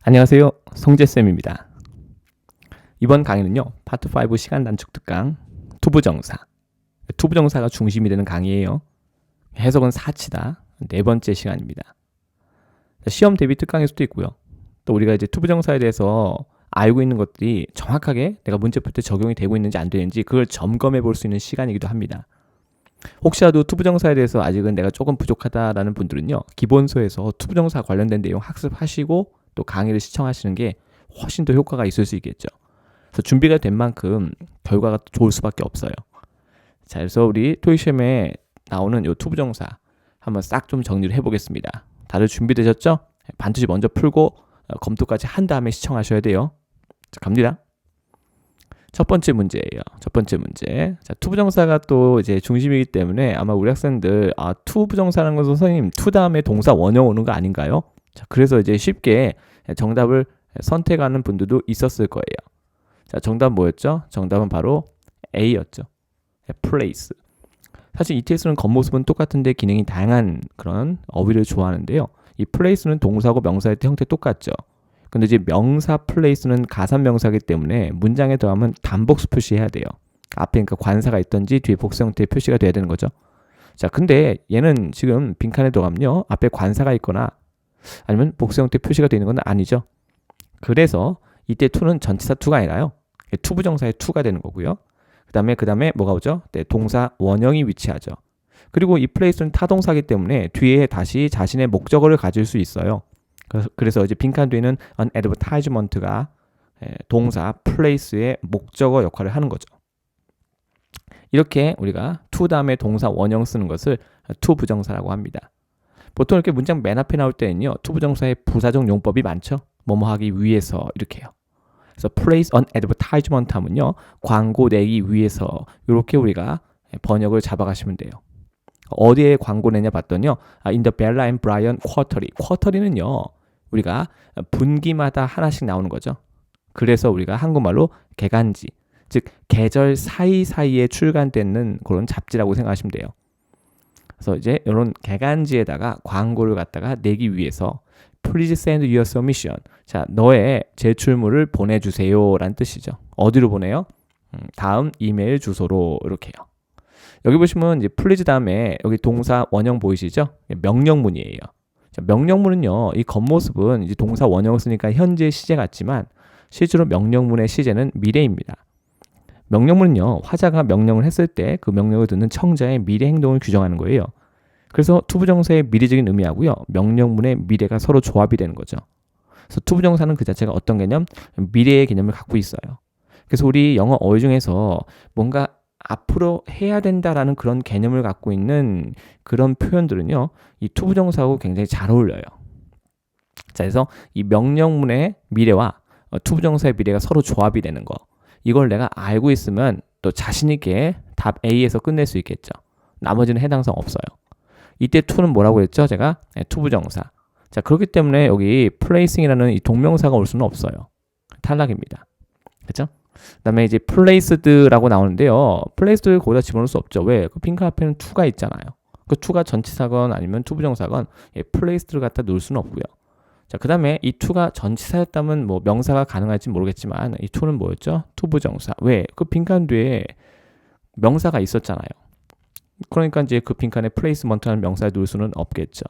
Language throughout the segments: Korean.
안녕하세요. 송재쌤입니다. 이번 강의는요. 파트 5 시간 단축 특강 투부정사. 투부정사가 중심이 되는 강의예요. 해석은 사치다. 네 번째 시간입니다. 시험 대비 특강일 수도 있고요. 또 우리가 이제 투부정사에 대해서 알고 있는 것들이 정확하게 내가 문제 풀 때 적용이 되고 있는지 안 되는지 그걸 점검해 볼 수 있는 시간이기도 합니다. 혹시라도 투부정사에 대해서 아직은 내가 조금 부족하다라는 분들은요. 기본서에서 투부정사 관련된 내용 학습하시고 또 강의를 시청하시는 게 훨씬 더 효과가 있을 수 있겠죠. 그래서 준비가 된 만큼 결과가 좋을 수밖에 없어요. 자, 그래서 우리 토익 시험에 나오는 이 투부정사 한번 싹 좀 정리를 해보겠습니다. 다들 준비되셨죠? 반드시 먼저 풀고 검토까지 한 다음에 시청하셔야 돼요. 자, 갑니다. 첫 번째 문제예요. 첫 번째 문제. 자, 투부정사가 또 이제 중심이기 때문에 아마 우리 학생들 투부정사라는 건 선생님 투 다음에 동사 원형 오는 거 아닌가요? 자, 그래서 이제 쉽게 정답을 선택하는 분들도 있었을 거예요. 자, 정답 뭐였죠? 정답은 바로 A였죠. place. 사실 ETS는 겉모습은 똑같은데 기능이 다양한 그런 어휘를 좋아하는데요. 이 place는 동사고 명사일 때 형태 똑같죠. 근데 이제 명사 place는 가산명사이기 때문에 문장에 들어가면 단복수 표시해야 돼요. 앞에 그러니까 관사가 있던지 뒤에 복수 형태의 표시가 돼야 되는 거죠. 자, 근데 얘는 지금 빈칸에 들어가면요. 앞에 관사가 있거나 아니면 복수 형태 표시가 되는 건 아니죠. 그래서 이때 to는 전치사 to가 아니라요. 투부정사의 to가 되는 거고요. 그 다음에 뭐가 오죠? 네, 동사 원형이 위치하죠. 그리고 이 place는 타동사이기 때문에 뒤에 다시 자신의 목적어를 가질 수 있어요. 그래서 이제 빈칸 뒤에는 an advertisement가 동사 place의 목적어 역할을 하는 거죠. 이렇게 우리가 to 다음에 동사 원형 쓰는 것을 투부정사라고 합니다. 보통 이렇게 문장 맨 앞에 나올 때는요. 투부정사의 부사적 용법이 많죠. 뭐뭐 하기 위해서 이렇게요. 그래서 place an advertisement 하면요. 광고 내기 위해서 이렇게 우리가 번역을 잡아가시면 돼요. 어디에 광고 내냐 봤더니요. in the Bella and Bryan quarterly. quarterly는요. 우리가 분기마다 하나씩 나오는 거죠. 그래서 우리가 한국말로 개간지, 즉 계절 사이사이에 출간되는 그런 잡지라고 생각하시면 돼요. 그래서 이제 이런 개간지에다가 광고를 갖다가 내기 위해서 Please send your submission. 자, 너의 제출물을 보내주세요 라는 뜻이죠. 어디로 보내요? 다음 이메일 주소로 이렇게요. 여기 보시면 이제 please 다음에 여기 동사 원형 보이시죠? 명령문이에요. 자, 명령문은요, 이 겉모습은 이제 동사 원형을 쓰니까 현재 시제 같지만 실제로 명령문의 시제는 미래입니다. 명령문은요, 화자가 명령을 했을 때 그 명령을 듣는 청자의 미래 행동을 규정하는 거예요. 그래서 투부정사의 미래적인 의미하고요, 명령문의 미래가 서로 조합이 되는 거죠. 그래서 투부정사는 그 자체가 어떤 개념? 미래의 개념을 갖고 있어요. 그래서 우리 영어 어휘 중에서 뭔가 앞으로 해야 된다라는 그런 개념을 갖고 있는 그런 표현들은요, 이 투부정사하고 굉장히 잘 어울려요. 자, 그래서 이 명령문의 미래와 투부정사의 미래가 서로 조합이 되는 거. 이걸 내가 알고 있으면 또 자신 있게 답 A에서 끝낼 수 있겠죠. 나머지는 해당성 없어요. 이때 to는 뭐라고 했죠? 제가 투부정사. 자, 그렇기 때문에 여기 placing이라는 이 동명사가 올 수는 없어요. 탈락입니다. 그렇죠? 그다음에 이제 placed라고 나오는데요. placed 거기다 집어넣을 수 없죠. 왜? 그 빈칸 앞에는 to가 있잖아요. 그 to가 전치사건 아니면 투부정사건 placed를 갖다 넣을 수는 없고요. 자, 그다음에 이 to가 전치사였다면 뭐 명사가 가능할지 모르겠지만 이 to는 뭐였죠? 투부정사. 왜? 그 빈칸 뒤에 명사가 있었잖아요. 그러니까 이제 그 빈칸에 placement라는 명사를 넣을 수는 없겠죠.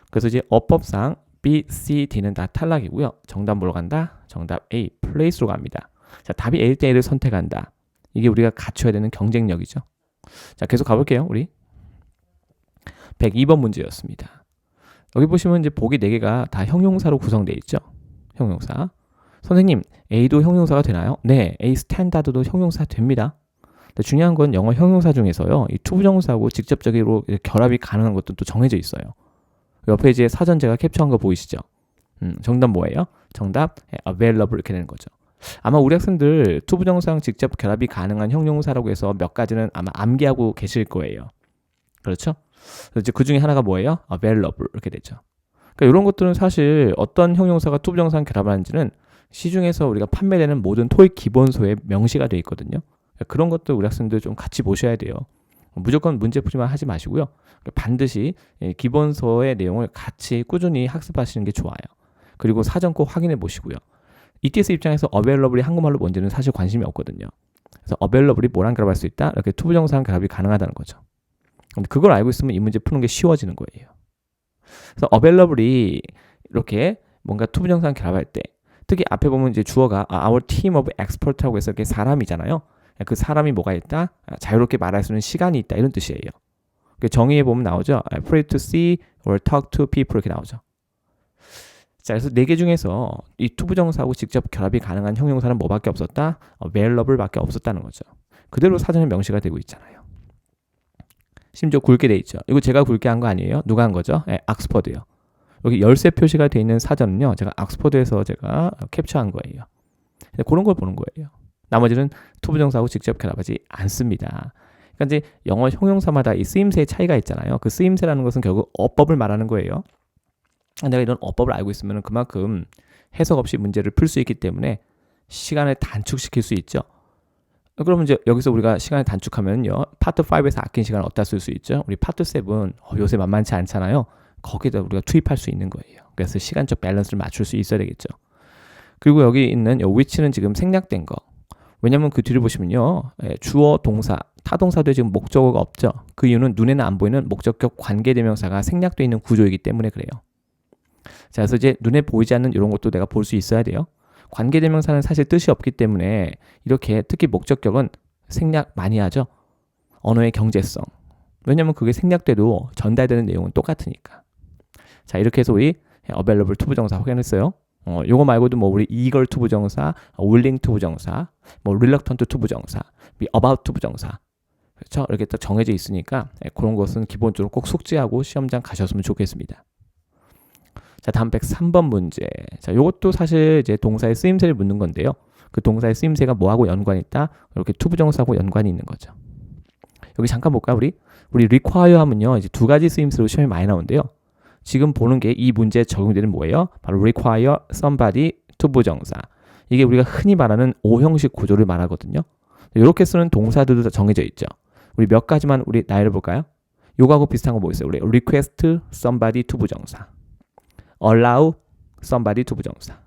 그래서 이제 어법상 B, C, D는 다 탈락이고요. 정답 뭐로 간다? 정답 A, place로 갑니다. 자, 답이 A일 때 A를 선택한다. 이게 우리가 갖춰야 되는 경쟁력이죠. 자, 계속 가볼게요. 우리 102번 문제였습니다. 여기 보시면 이제 보기 4개가 다 형용사로 구성되어 있죠. 형용사. 선생님, A도 형용사가 되나요? 네, A 스탠다드도 형용사 됩니다. 중요한 건 영어 형용사 중에서요. 이 투부정사하고 직접적으로 결합이 가능한 것도 또 정해져 있어요. 옆에 이제 사전 제가 캡처한 거 보이시죠? 정답 뭐예요? 정답 available 이렇게 되는 거죠. 아마 우리 학생들 투부정사랑 직접 결합이 가능한 형용사라고 해서 몇 가지는 아마 암기하고 계실 거예요. 그렇죠? 그래서 이제 그 중에 하나가 뭐예요? available 이렇게 되죠. 그러니까 이런 것들은 사실 어떤 형용사가 투부정사랑 결합하는지는 시중에서 우리가 판매되는 모든 토익 기본서에 명시가 되어 있거든요. 그런 것도 우리 학생들 좀 같이 보셔야 돼요. 무조건 문제 풀이만 하지 마시고요. 반드시 기본서의 내용을 같이 꾸준히 학습하시는 게 좋아요. 그리고 사전 꼭 확인해 보시고요. ETS 입장에서 available이 한국말로 뭔지는 사실 관심이 없거든요. 그래서 available이 뭐랑 결합할 수 있다? 이렇게 투부정사랑 결합이 가능하다는 거죠. 근데 그걸 알고 있으면 이 문제 푸는 게 쉬워지는 거예요. 그래서 available이 이렇게 뭔가 투부정사랑 결합할 때 특히 앞에 보면 이제 주어가 our team of expert라고 해서 이렇게 사람이잖아요. 그 사람이 뭐가 있다? 자유롭게 말할 수 있는 시간이 있다 이런 뜻이에요. 정의에 보면 나오죠. free to see or talk to people 이렇게 나오죠. 자, 그래서 4개 중에서 이 투부정사하고 직접 결합이 가능한 형용사는 뭐밖에 없었다? available밖에 없었다는 거죠. 그대로 사전에 명시가 되고 있잖아요. 심지어 굵게 돼 있죠. 이거 제가 굵게 한 거 아니에요? 누가 한 거죠? 옥스퍼드요. 여기 열쇠 표시가 돼 있는 사전은요. 제가 옥스퍼드에서 제가 캡처한 거예요. 그런 걸 보는 거예요. 나머지는 투부정사하고 직접 결합하지 않습니다. 그러니까 이제 영어 형용사마다 이 쓰임새의 차이가 있잖아요. 그 쓰임새라는 것은 결국 어법을 말하는 거예요. 내가 이런 어법을 알고 있으면 그만큼 해석 없이 문제를 풀 수 있기 때문에 시간을 단축시킬 수 있죠. 그러면 이제 여기서 우리가 시간을 단축하면요. 파트 5에서 아낀 시간을 어디다 쓸 수 있죠? 우리 파트 7 요새 만만치 않잖아요. 거기다 우리가 투입할 수 있는 거예요. 그래서 시간적 밸런스를 맞출 수 있어야 되겠죠. 그리고 여기 있는 요 which는 지금 생략된 거. 왜냐면 그 뒤를 보시면요. 주어, 동사, 타동사도에 지금 목적어가 없죠. 그 이유는 눈에는 안 보이는 목적격 관계대명사가 생략되어 있는 구조이기 때문에 그래요. 자, 그래서 이제 눈에 보이지 않는 이런 것도 내가 볼 수 있어야 돼요. 관계대명사는 사실 뜻이 없기 때문에 이렇게 특히 목적격은 생략 많이 하죠. 언어의 경제성. 왜냐면 그게 생략돼도 전달되는 내용은 똑같으니까. 자, 이렇게 해서 우리 available 투부정사 확인했어요. 요거 말고도 뭐 우리 eager 투부정사, willing 투부정사, 뭐 reluctant 투부정사, about 투부정사. 그렇죠? 이렇게 딱 정해져 있으니까 그런 것은 기본적으로 꼭 숙지하고 시험장 가셨으면 좋겠습니다. 자, 다음 103번 문제. 자, 요것도 사실 이제 동사의 쓰임새를 묻는 건데요. 그 동사의 쓰임새가 뭐하고 연관이 있다? 이렇게 투부정사하고 연관이 있는 거죠. 여기 잠깐 볼까 우리 require 하면요. 이제 2가지 쓰임새로 시험이 많이 나오는데요. 지금 보는 게 이 문제에 적용되는 뭐예요? 바로 require somebody 투부정사. 이게 우리가 흔히 말하는 O형식 구조를 말하거든요. 이렇게 쓰는 동사들도 다 정해져 있죠. 우리 몇 가지만 우리 나열해 볼까요? 요거하고 비슷한 거 뭐 있어요? 우리 request somebody 투부정사, allow somebody 투부정사,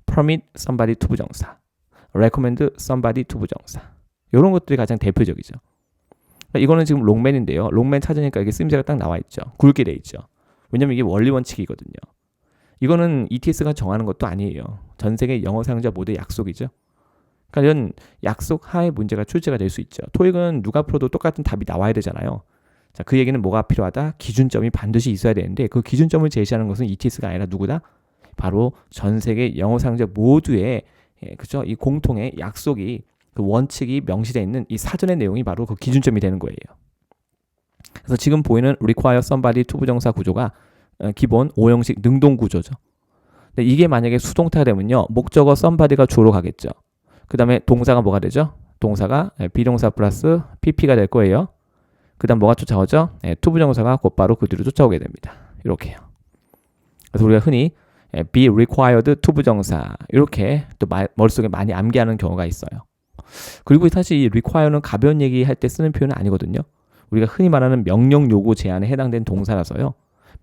permit somebody 투부정사, recommend somebody 투부정사. 이런 것들이 가장 대표적이죠. 이거는 지금 롱맨인데요. 롱맨 찾으니까 이게 쓰임새가 딱 나와 있죠. 굵게 돼 있죠. 왜냐면 이게 원리 원칙이거든요. 이거는 ETS가 정하는 것도 아니에요. 전 세계 영어 사용자 모두의 약속이죠. 그러니까 이런 약속 하에 문제가 출제가 될 수 있죠. 토익은 누가 풀어도 똑같은 답이 나와야 되잖아요. 자, 그 얘기는 뭐가 필요하다? 기준점이 반드시 있어야 되는데 그 기준점을 제시하는 것은 ETS가 아니라 누구다? 바로 전 세계 영어 사용자 모두의 그죠? 이 공통의 약속이 그 원칙이 명시되어 있는 이 사전의 내용이 바로 그 기준점이 되는 거예요. 그래서 지금 보이는 require somebody 투부정사 구조가 기본 O형식 능동 구조죠. 근데 이게 만약에 수동태가 되면요. 목적어 somebody가 주어로 가겠죠. 그 다음에 동사가 뭐가 되죠? 동사가 비동사 플러스 pp가 될 거예요. 그 다음 뭐가 쫓아오죠? 투부정사가 곧바로 그 뒤로 쫓아오게 됩니다. 이렇게요. 그래서 우리가 흔히 be required 투부정사 이렇게 또 머릿속에 많이 암기하는 경우가 있어요. 그리고 사실 이 require는 가벼운 얘기할 때 쓰는 표현은 아니거든요. 우리가 흔히 말하는 명령 요구 제한에 해당된 동사라서요.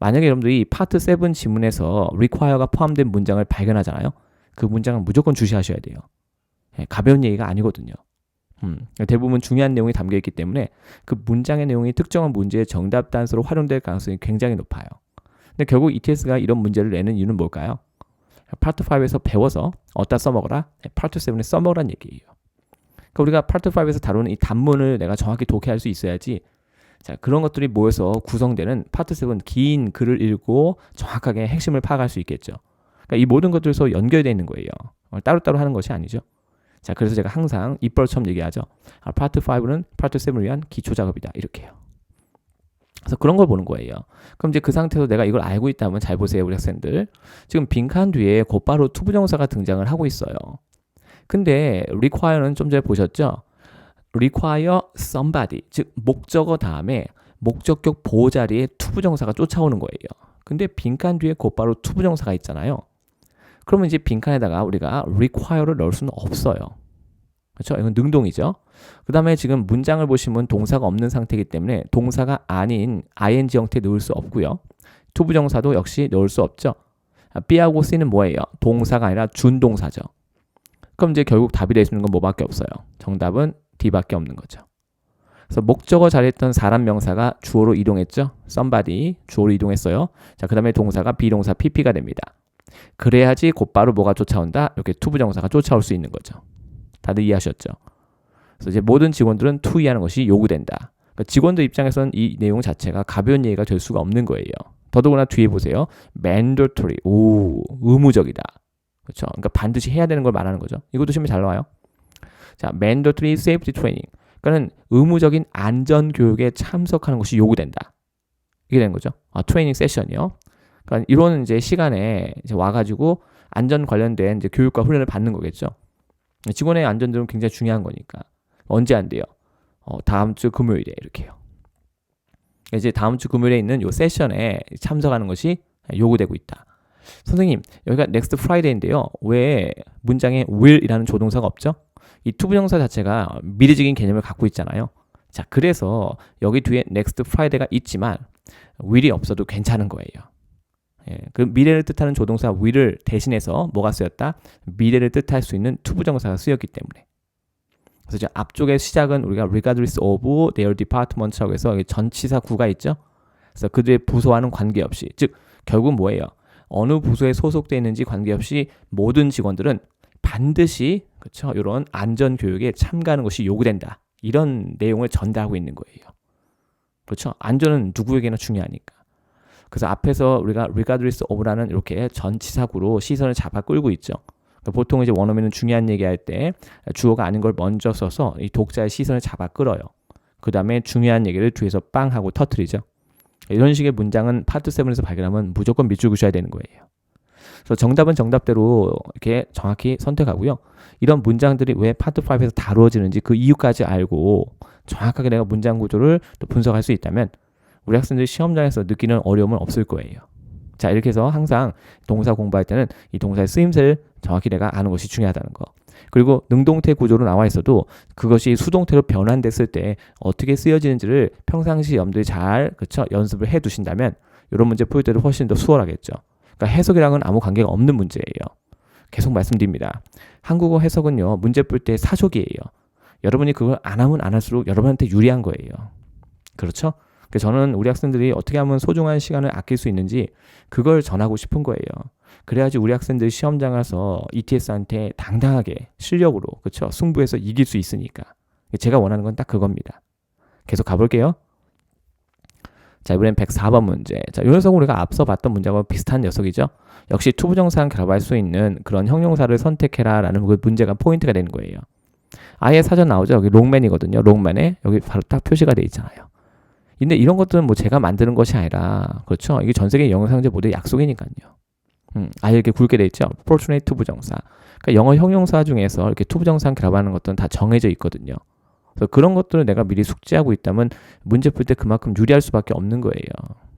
만약에 여러분들이 파트 7 지문에서 require가 포함된 문장을 발견하잖아요. 그 문장은 무조건 주시하셔야 돼요. 가벼운 얘기가 아니거든요. 대부분 중요한 내용이 담겨있기 때문에 그 문장의 내용이 특정한 문제의 정답 단서로 활용될 가능성이 굉장히 높아요. 근데 결국 ETS가 이런 문제를 내는 이유는 뭘까요? 파트 5에서 배워서 어디다 써먹어라? 파트 7에 써먹으란 얘기예요. 그러니까 우리가 파트 5에서 다루는 이 단문을 내가 정확히 독해할 수 있어야지. 자, 그런 것들이 모여서 구성되는 파트 7 긴 글을 읽고 정확하게 핵심을 파악할 수 있겠죠. 그러니까 이 모든 것들에서 연결되어 있는 거예요. 따로따로 하는 것이 아니죠. 자, 그래서 제가 항상 입벌처럼 얘기하죠. 파트 5는 파트 7을 위한 기초 작업이다. 이렇게요. 그래서 그런 걸 보는 거예요. 그럼 이제 그 상태에서 내가 이걸 알고 있다면 잘 보세요, 우리 학생들. 지금 빈칸 뒤에 곧바로 투부정사가 등장을 하고 있어요. 근데 require는 좀 전에 보셨죠? require somebody, 즉 목적어 다음에 목적격 보호 자리에 투부정사가 쫓아오는 거예요. 근데 빈칸 뒤에 곧바로 투부정사가 있잖아요. 그러면 이제 빈칸에다가 우리가 require를 넣을 수는 없어요. 그렇죠? 이건 능동이죠. 그 다음에 지금 문장을 보시면 동사가 없는 상태이기 때문에 동사가 아닌 ing 형태 넣을 수 없고요. 투부정사도 역시 넣을 수 없죠. B하고 C는 뭐예요? 동사가 아니라 준동사죠. 그럼 이제 결국 답이 될 수 있는 건 뭐밖에 없어요. 정답은 D밖에 없는 거죠. 그래서 목적어 자리했던 사람 명사가 주어로 이동했죠. somebody 주어로 이동했어요. 자, 그 다음에 동사가 비동사 PP가 됩니다. 그래야지 곧바로 뭐가 쫓아온다? 이렇게 투부정사가 쫓아올 수 있는 거죠. 다들 이해하셨죠? 그래서 이제 모든 직원들은 to 이하는 것이 요구된다. 그러니까 직원들 입장에서는 이 내용 자체가 가벼운 얘기가 될 수가 없는 거예요. 더더구나 뒤에 보세요. mandatory. 오, 의무적이다. 그렇죠? 그러니까 반드시 해야 되는 걸 말하는 거죠. 이것도 시험에 잘 나와요. 자, mandatory safety training. 그러니까는 의무적인 안전 교육에 참석하는 것이 요구된다. 이게 된 거죠. 트레이닝 세션이요. 그러니까 이런 이제 시간에 이제 와가지고 안전 관련된 이제 교육과 훈련을 받는 거겠죠. 직원의 안전들은 굉장히 중요한 거니까. 언제 안 돼요? 다음 주 금요일에 이렇게요. 이제 다음 주 금요일에 있는 요 세션에 참석하는 것이 요구되고 있다. 선생님, 여기가 next Friday인데요. 왜 문장에 will이라는 조동사가 없죠? 이 투부정사 자체가 미래적인 개념을 갖고 있잖아요. 자, 그래서 여기 뒤에 next Friday가 있지만 will이 없어도 괜찮은 거예요. 예, 그 미래를 뜻하는 조동사 will을 대신해서 뭐가 쓰였다? 미래를 뜻할 수 있는 투부정사가 쓰였기 때문에. 그래서 이제 앞쪽의 시작은 우리가 regardless of their department라고 해서 전치사 구가 있죠. 그래서 그들의 부서와는 관계없이, 즉 결국 뭐예요? 어느 부서에 소속되어 있는지 관계없이 모든 직원들은 반드시 그렇죠? 이런 안전 교육에 참가하는 것이 요구된다. 이런 내용을 전달하고 있는 거예요. 그렇죠? 안전은 누구에게나 중요하니까. 그래서 앞에서 우리가 regardless of라는 이렇게 전치사구로 시선을 잡아 끌고 있죠. 그러니까 보통 이제 원어민은 중요한 얘기할 때 주어가 아닌 걸 먼저 써서 이 독자의 시선을 잡아 끌어요. 그 다음에 중요한 얘기를 뒤에서 빵 하고 터트리죠. 이런 식의 문장은 파트 7에서 발견하면 무조건 밑줄 그셔야 되는 거예요. 그래서 정답은 정답대로 이렇게 정확히 선택하고요. 이런 문장들이 왜 파트 5에서 다루어지는지 그 이유까지 알고 정확하게 내가 문장 구조를 또 분석할 수 있다면 우리 학생들이 시험장에서 느끼는 어려움은 없을 거예요. 자, 이렇게 해서 항상 동사 공부할 때는 이 동사의 쓰임새를 정확히 내가 아는 것이 중요하다는 거. 그리고 능동태 구조로 나와 있어도 그것이 수동태로 변환됐을 때 어떻게 쓰여지는지를 평상시 여러분들이 잘 그쵸? 연습을 해 두신다면 이런 문제 풀 때도 훨씬 더 수월하겠죠. 그러니까 해석이랑은 아무 관계가 없는 문제예요. 계속 말씀드립니다. 한국어 해석은요, 문제 풀 때 사족이에요. 여러분이 그걸 안 하면 안 할수록 여러분한테 유리한 거예요. 그렇죠? 그래서 저는 우리 학생들이 어떻게 하면 소중한 시간을 아낄 수 있는지 그걸 전하고 싶은 거예요. 그래야지 우리 학생들이 시험장 가서 ETS한테 당당하게 실력으로 그렇죠? 승부해서 이길 수 있으니까. 제가 원하는 건 딱 그겁니다. 계속 가볼게요. 자, 이번엔 104번 문제. 자, 이 녀석은 우리가 앞서 봤던 문제하고 비슷한 녀석이죠. 역시 투부정사랑 결합할 수 있는 그런 형용사를 선택해라 라는 그 문제가 포인트가 되는 거예요. 아예 사전 나오죠. 여기 롱맨이거든요. 롱맨에 여기 바로 딱 표시가 돼 있잖아요. 근데 이런 것들은 뭐 제가 만드는 것이 아니라 그렇죠. 이게 전 세계 영어 상제 모두의 약속이니까요. 아예 이렇게 굵게 돼 있죠. fortunate 투부정사. 그러니까 영어 형용사 중에서 이렇게 투부정사랑 결합하는 것들은 다 정해져 있거든요. 그래서 그런 것들을 내가 미리 숙지하고 있다면 문제 풀 때 그만큼 유리할 수밖에 없는 거예요.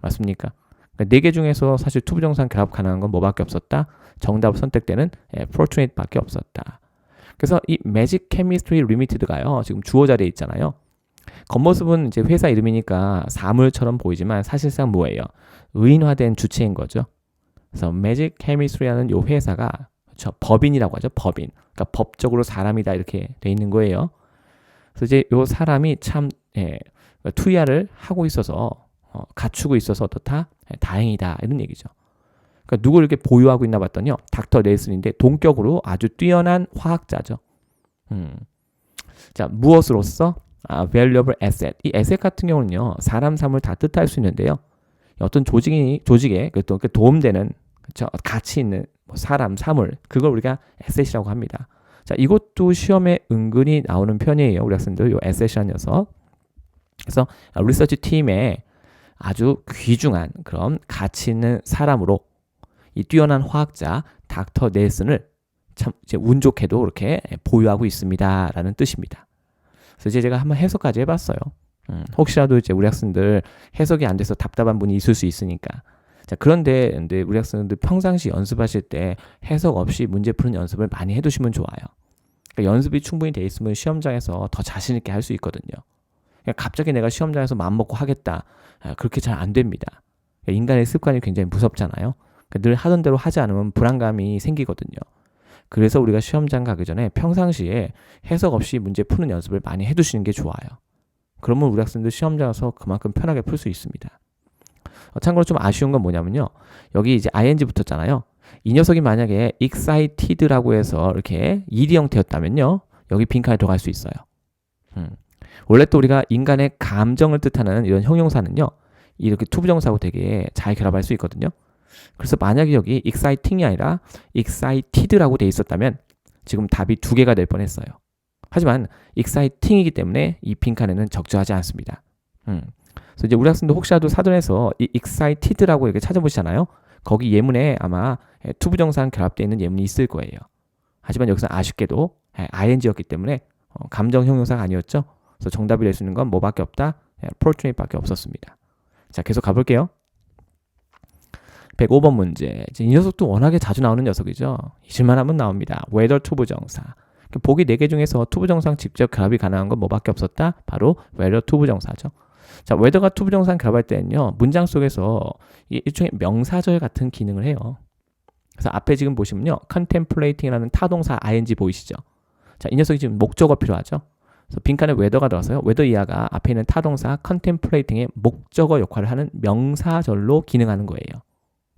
맞습니까? 그러니까 4개 중에서 사실 투부정사랑 결합 가능한 건 뭐밖에 없었다? 정답을 선택되는 fortunate 밖에 없었다. 그래서 이 Magic Chemistry Limited가요. 지금 주어 자리에 있잖아요. 겉모습은 이제 회사 이름이니까 사물처럼 보이지만 사실상 뭐예요? 의인화된 주체인 거죠. 그래서 Magic Chemistry라는 이 회사가 그렇죠? 법인이라고 하죠. 법인. 그러니까 법적으로 사람이다 이렇게 돼 있는 거예요. 그래서 이제 이 사람이 참 투자를 하고 있어서 갖추고 있어서 어떻다? 다행이다 이런 얘기죠. 그러니까 누구를 이렇게 보유하고 있나 봤더니요. 닥터 넬슨인데 동격으로 아주 뛰어난 화학자죠. 자, 무엇으로서? valuable asset. 이 asset 같은 경우는요. 사람, 사물 다 뜻할 수 있는데요. 어떤 조직에 또 도움되는 그렇죠? 가치 있는 사람, 사물 그걸 우리가 asset이라고 합니다. 자, 이것도 시험에 은근히 나오는 편이에요. 우리 학생들 요 asset이라는 녀석. 그래서 리서치 팀에 아주 귀중한 그런 가치 있는 사람으로 이 뛰어난 화학자 닥터 넬슨을 참 이제 운 좋게도 이렇게 보유하고 있습니다라는 뜻입니다. 그래서 이제 제가 한번 해석까지 해봤어요. 혹시라도 이제 우리 학생들 해석이 안 돼서 답답한 분이 있을 수 있으니까. 자, 그런데 우리 학생들 평상시 연습하실 때 해석 없이 문제 푸는 연습을 많이 해두시면 좋아요. 그러니까 연습이 충분히 돼 있으면 시험장에서 더 자신 있게 할 수 있거든요. 그러니까 갑자기 내가 시험장에서 마음먹고 하겠다. 그렇게 잘 안 됩니다. 그러니까 인간의 습관이 굉장히 무섭잖아요. 그러니까 늘 하던 대로 하지 않으면 불안감이 생기거든요. 그래서 우리가 시험장 가기 전에 평상시에 해석 없이 문제 푸는 연습을 많이 해두시는 게 좋아요. 그러면 우리 학생들 시험장 가서 그만큼 편하게 풀 수 있습니다. 참고로 좀 아쉬운 건 뭐냐면요. 여기 이제 ing 붙었잖아요. 이 녀석이 만약에 excited라고 해서 이렇게 ed 형태였다면요. 여기 빈칸에 들어갈 수 있어요. 원래 또 우리가 인간의 감정을 뜻하는 이런 형용사는요. 이렇게 투부정사하고 되게 잘 결합할 수 있거든요. 그래서 만약에 여기 exciting이 아니라 excited라고 돼 있었다면 지금 답이 두 개가 될 뻔했어요. 하지만 exciting이기 때문에 이 빈칸에는 적절하지 않습니다. 그래서 이제 우리 학생도 혹시라도 사전에서 이 excited라고 이렇게 찾아보시잖아요. 거기 예문에 아마 투부정사랑 결합되어 있는 예문이 있을 거예요. 하지만 여기서 아쉽게도 ing였기 때문에 감정 형용사가 아니었죠. 그래서 정답이 될 수 있는 건 뭐밖에 없다? fortunate밖에 없었습니다. 자, 계속 가볼게요. 105번 문제. 이 녀석도 워낙에 자주 나오는 녀석이죠. 잊을만 하면 나옵니다. whether 투부정사. 보기 4개 중에서 투부정사랑 직접 결합이 가능한 건 뭐밖에 없었다? 바로 whether 투부정사죠. 자, whether가 투부정사랑 결합할 때는요. 문장 속에서 일종의 명사절 같은 기능을 해요. 그래서 앞에 지금 보시면요. contemplating이라는 타동사 ing 보이시죠? 자, 이 녀석이 지금 목적어 필요하죠. 그래서 빈칸에 whether가 들어서요. whether 이하가 앞에 있는 타동사 contemplating의 목적어 역할을 하는 명사절로 기능하는 거예요.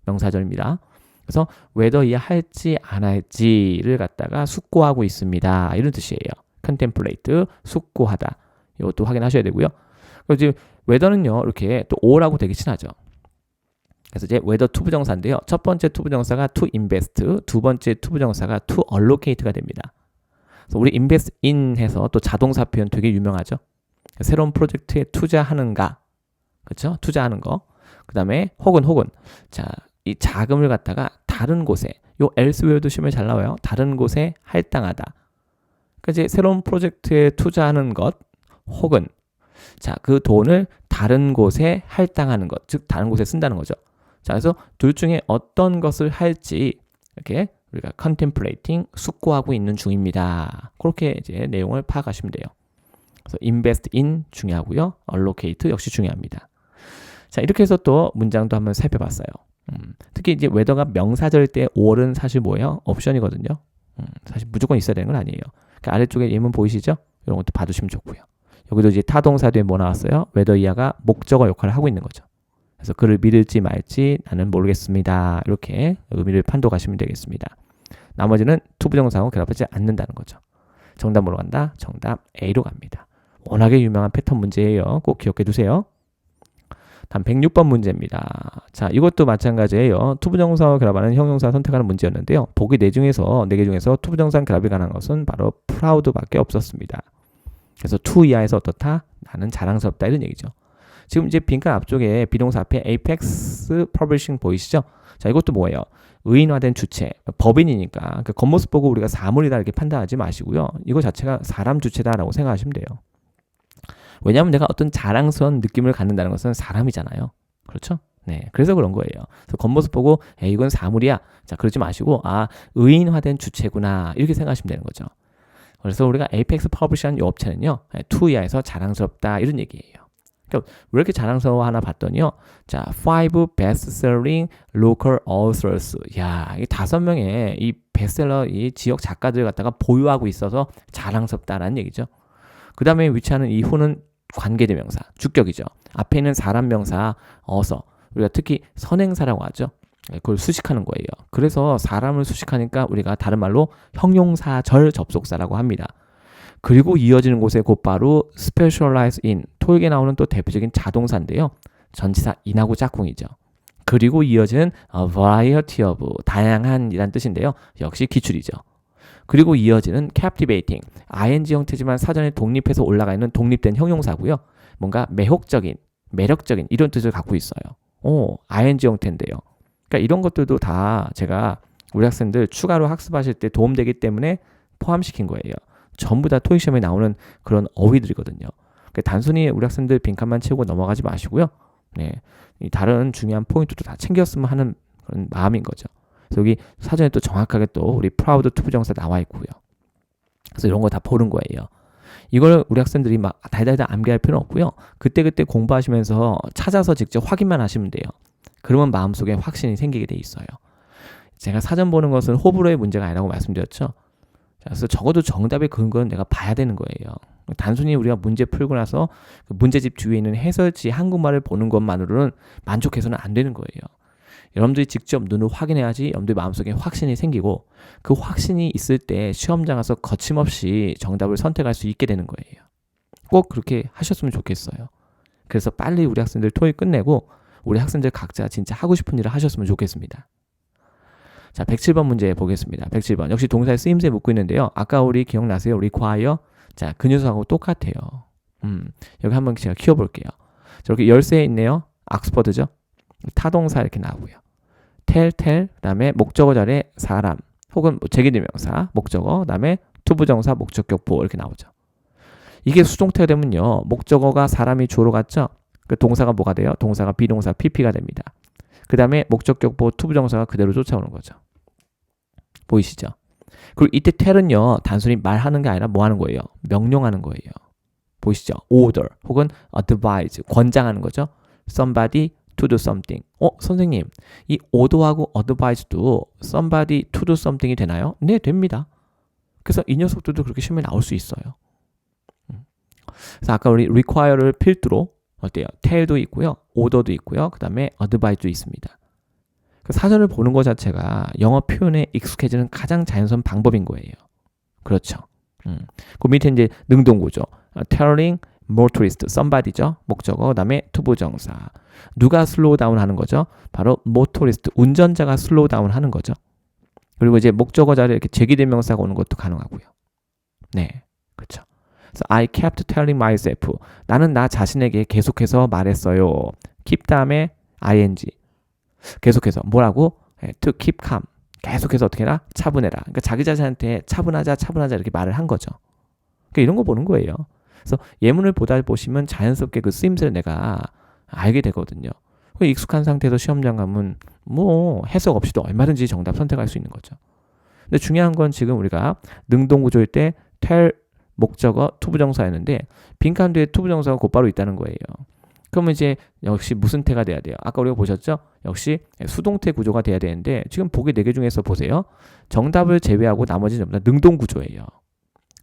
명사절입니다. 그래서 whether 이하 할지 안 할지를 갖다가 숙고하고 있습니다. 이런 뜻이에요. contemplate, 숙고하다. 이것도 확인하셔야 되고요. 그리고 지금 whether는요. 이렇게 또 or하고 되게 친하죠. 그래서 이제 whether 투부정사인데요. 첫 번째 투부정사가 to invest, 두 번째 투부정사가 to allocate가 됩니다. 그래서 우리 invest in 해서 또 자동사 표현 되게 유명하죠. 새로운 프로젝트에 투자하는가, 그렇죠? 투자하는 거. 그 다음에 혹은 자, 이 자금을 갖다가 다른 곳에, 요 elsewhere도 시험에 잘 나와요. 다른 곳에 할당하다. 그러니까 이제 새로운 프로젝트에 투자하는 것, 혹은 자, 그 돈을 다른 곳에 할당하는 것, 즉 다른 곳에 쓴다는 거죠. 자, 그래서 둘 중에 어떤 것을 할지 이렇게 우리가 contemplating, 숙고하고 있는 중입니다. 그렇게 이제 내용을 파악하시면 돼요. 그래서 invest in 중요하고요. allocate 역시 중요합니다. 자, 이렇게 해서 또 문장도 한번 살펴봤어요. 특히 이제 whether가 명사절 때 or은 사실 뭐예요? 옵션이거든요. 사실 무조건 있어야 되는 건 아니에요. 그러니까 아래쪽에 예문 보이시죠? 이런 것도 봐두시면 좋고요. 여기도 이제 타동사 뒤에 뭐 나왔어요? whether 이하가 목적어 역할을 하고 있는 거죠. 그래서 그를 믿을지 말지 나는 모르겠습니다. 이렇게 의미를 판독하시면 되겠습니다. 나머지는 투부정사하고 결합하지 않는다는 거죠. 정답 뭐로 간다? 정답 A로 갑니다. 워낙에 유명한 패턴 문제예요. 꼭 기억해 두세요. 다음 106번 문제입니다. 자, 이것도 마찬가지예요. 투부정사와 결합하는 형용사 선택하는 문제였는데요. 보기 4개 중에서 투부정사 결합이 가능한 것은 바로 proud밖에 없었습니다. 그래서 to 이하에서 어떻다? 나는 자랑스럽다 이런 얘기죠. 지금 이제 빈칸 앞쪽에 비동사 앞에 apex publishing 보이시죠? 자, 이것도 뭐예요? 의인화된 주체, 법인이니까 그 겉모습 보고 우리가 사물이다 이렇게 판단하지 마시고요. 이거 자체가 사람 주체다라고 생각하시면 돼요. 왜냐하면 내가 어떤 자랑스러운 느낌을 갖는다는 것은 사람이잖아요. 그렇죠? 네, 그래서 그런 거예요. 그래서 겉모습 보고 이건 사물이야. 자, 그러지 마시고 의인화된 주체구나 이렇게 생각하시면 되는 거죠. 그래서 우리가 에이펙스 퍼블리시한 이 업체는요. to 이하에서 자랑스럽다 이런 얘기예요. 그러니까 왜 이렇게 자랑스러워 하나 봤더니요. 자, 5 best-selling local authors. 야, 이 5명의 이 베스트셀러 이 지역 작가들 갖다가 보유하고 있어서 자랑스럽다라는 얘기죠. 그 다음에 위치하는 이 who는 관계대명사, 주격이죠. 앞에 있는 사람 명사 어서 우리가 특히 선행사라고 하죠. 그걸 수식하는 거예요. 그래서 사람을 수식하니까 우리가 다른 말로 형용사절 접속사라고 합니다. 그리고 이어지는 곳에 곧바로 specialize in, 토익에 나오는 또 대표적인 자동사인데요. 전치사 in하고 짝꿍이죠. 그리고 이어지는 a variety of, 다양한 이란 뜻인데요. 역시 기출이죠. 그리고 이어지는 captivating, ing 형태지만 사전에 독립해서 올라가 있는 독립된 형용사고요. 뭔가 매혹적인, 매력적인 이런 뜻을 갖고 있어요. ing 형태인데요. 그러니까 이런 것들도 다 제가 우리 학생들 추가로 학습하실 때 도움되기 때문에 포함시킨 거예요. 전부 다 토익 시험에 나오는 그런 어휘들이거든요. 그러니까 단순히 우리 학생들 빈칸만 채우고 넘어가지 마시고요. 네, 이 다른 중요한 포인트도 다 챙겼으면 하는 그런 마음인 거죠. 그래서 여기 사전에 또 정확하게 또 우리 프라우드 투부정사 나와 있고요. 그래서 이런 거 다 보는 거예요. 이걸 우리 학생들이 막 달달달 암기할 필요는 없고요. 그때그때 공부하시면서 찾아서 직접 확인만 하시면 돼요. 그러면 마음속에 확신이 생기게 돼 있어요. 제가 사전 보는 것은 호불호의 문제가 아니라고 말씀드렸죠. 그래서 적어도 정답의 근거는 내가 봐야 되는 거예요. 단순히 우리가 문제 풀고 나서 그 문제집 뒤에 있는 해설지 한국말을 보는 것만으로는 만족해서는 안 되는 거예요. 여러분들이 직접 눈으로 확인해야지 여러분들 마음속에 확신이 생기고 그 확신이 있을 때 시험장 가서 거침없이 정답을 선택할 수 있게 되는 거예요. 꼭 그렇게 하셨으면 좋겠어요. 그래서 빨리 우리 학생들 토익 끝내고 우리 학생들 각자 진짜 하고 싶은 일을 하셨으면 좋겠습니다. 자, 107번 문제 보겠습니다. 107번. 역시 동사의 쓰임새 묻고 있는데요. 아까 우리 기억나세요? require. 자, 그 녀석하고 똑같아요. 여기 한번 제가 키워볼게요. 저렇게 열쇠에 있네요. 옥스퍼드죠. 타동사 이렇게 나오고요. tell, 그다음에 목적어 자리에 사람 혹은 제기대명사, 목적어, 그다음에 투부정사, 목적격보 이렇게 나오죠. 이게 수동태가 되면요. 목적어가 사람이 주어로 갔죠. 그 동사가 뭐가 돼요? 동사가 비동사 pp가 됩니다. 그 다음에 목적격보 투부정사가 그대로 쫓아오는 거죠. 보이시죠? 그리고 이때 tell은요. 단순히 말하는 게 아니라 뭐 하는 거예요? 명령하는 거예요. 보이시죠? order 혹은 advise, 권장하는 거죠. somebody to do something. 선생님, 이 order하고 advise도 somebody to do something이 되나요? 네, 됩니다. 그래서 이 녀석들도 그렇게 시험에 나올 수 있어요. 그래서 아까 우리 require를 필두로 어때요? tell도 있고요. order도 있고요. 그 다음에 advise도 있습니다. 그 사전을 보는 것 자체가 영어 표현에 익숙해지는 가장 자연스러운 방법인 거예요. 그렇죠. 그 밑에 이제 능동구조. telling motorist, somebody죠. 목적어, 그 다음에 투부정사. 누가 슬로우 다운 하는 거죠? 바로 motorist, 운전자가 슬로우 다운 하는 거죠. 그리고 이제 목적어 자리에 이렇게 제기대명사가 오는 것도 가능하고요. 네, 그렇죠. 그래서 I kept telling myself. 나는 나 자신에게 계속해서 말했어요. keep 다음에 ing. 계속해서 뭐라고? to keep calm. 계속해서 어떻게 해라? 차분해라. 그러니까 자기 자신한테 차분하자 이렇게 말을 한 거죠. 그러니까 이런 거 보는 거예요. 그래서 예문을 보다 보시면 자연스럽게 그 쓰임새를 내가 알게 되거든요. 익숙한 상태에서 시험장 가면 뭐 해석 없이도 얼마든지 정답 선택할 수 있는 거죠. 근데 중요한 건 지금 우리가 능동구조일 때 tell 목적어 투부정사였는데 빈칸 뒤에 투부정사가 곧바로 있다는 거예요. 그러면 이제 역시 무슨 태가 돼야 돼요? 아까 우리가 보셨죠? 역시 수동태 구조가 돼야 되는데 지금 보기 4개 중에서 보세요. 정답을 제외하고 나머지는 전부 다 능동 구조예요.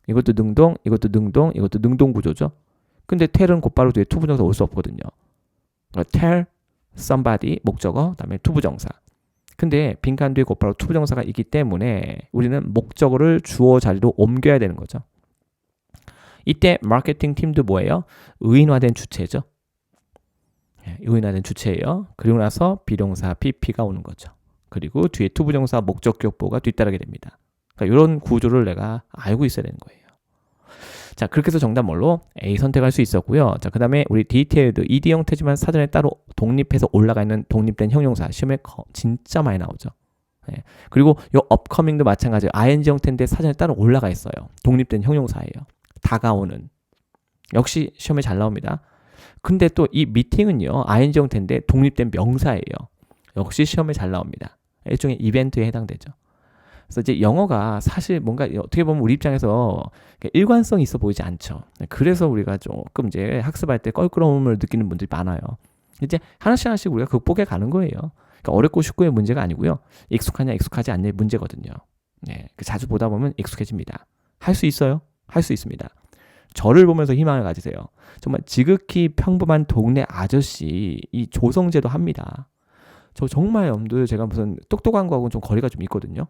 이것도 능동, 이것도 능동, 이것도 능동 구조죠. 근데 tell은 곧바로 뒤에 투부정사 올 수 없거든요. 그러니까 tell somebody 목적어, 그다음에 투부정사. 근데 빈칸 뒤에 곧바로 투부정사가 있기 때문에 우리는 목적어를 주어 자리로 옮겨야 되는 거죠. 이때 마케팅 팀도 뭐예요? 의인화된 주체죠. 의인화된 주체예요. 그리고 나서 비동사 pp가 오는 거죠. 그리고 뒤에 투부정사 목적격보가 뒤따르게 됩니다. 그러니까 이런 구조를 내가 알고 있어야 되는 거예요. 자, 그렇게 해서 정답 뭘로? A 선택할 수 있었고요. 자, 그 다음에 우리 디테일드, ed 형태지만 사전에 따로 독립해서 올라가 있는 독립된 형용사 시험에 진짜 많이 나오죠. 네. 그리고 요 upcoming도 마찬가지예요. ing 형태인데 사전에 따로 올라가 있어요. 독립된 형용사예요. 다가오는. 역시 시험에 잘 나옵니다. 근데 또 이 미팅은요. ing 형태인데 독립된 명사예요. 역시 시험에 잘 나옵니다. 일종의 이벤트에 해당되죠. 그래서 이제 영어가 사실 뭔가 어떻게 보면 우리 입장에서 일관성이 있어 보이지 않죠. 그래서 우리가 조금 이제 학습할 때 껄끄러움을 느끼는 분들이 많아요. 이제 하나씩 우리가 극복해 가는 거예요. 그러니까 어렵고 쉽고의 문제가 아니고요. 익숙하냐 익숙하지 않냐의 문제거든요. 네, 자주 보다 보면 익숙해집니다. 할 수 있어요? 할 수 있습니다. 저를 보면서 희망을 가지세요. 정말 지극히 평범한 동네 아저씨 이 조성재도 합니다. 저 정말 여러분들 제가 무슨 똑똑한 거하고는 좀 거리가 좀 있거든요.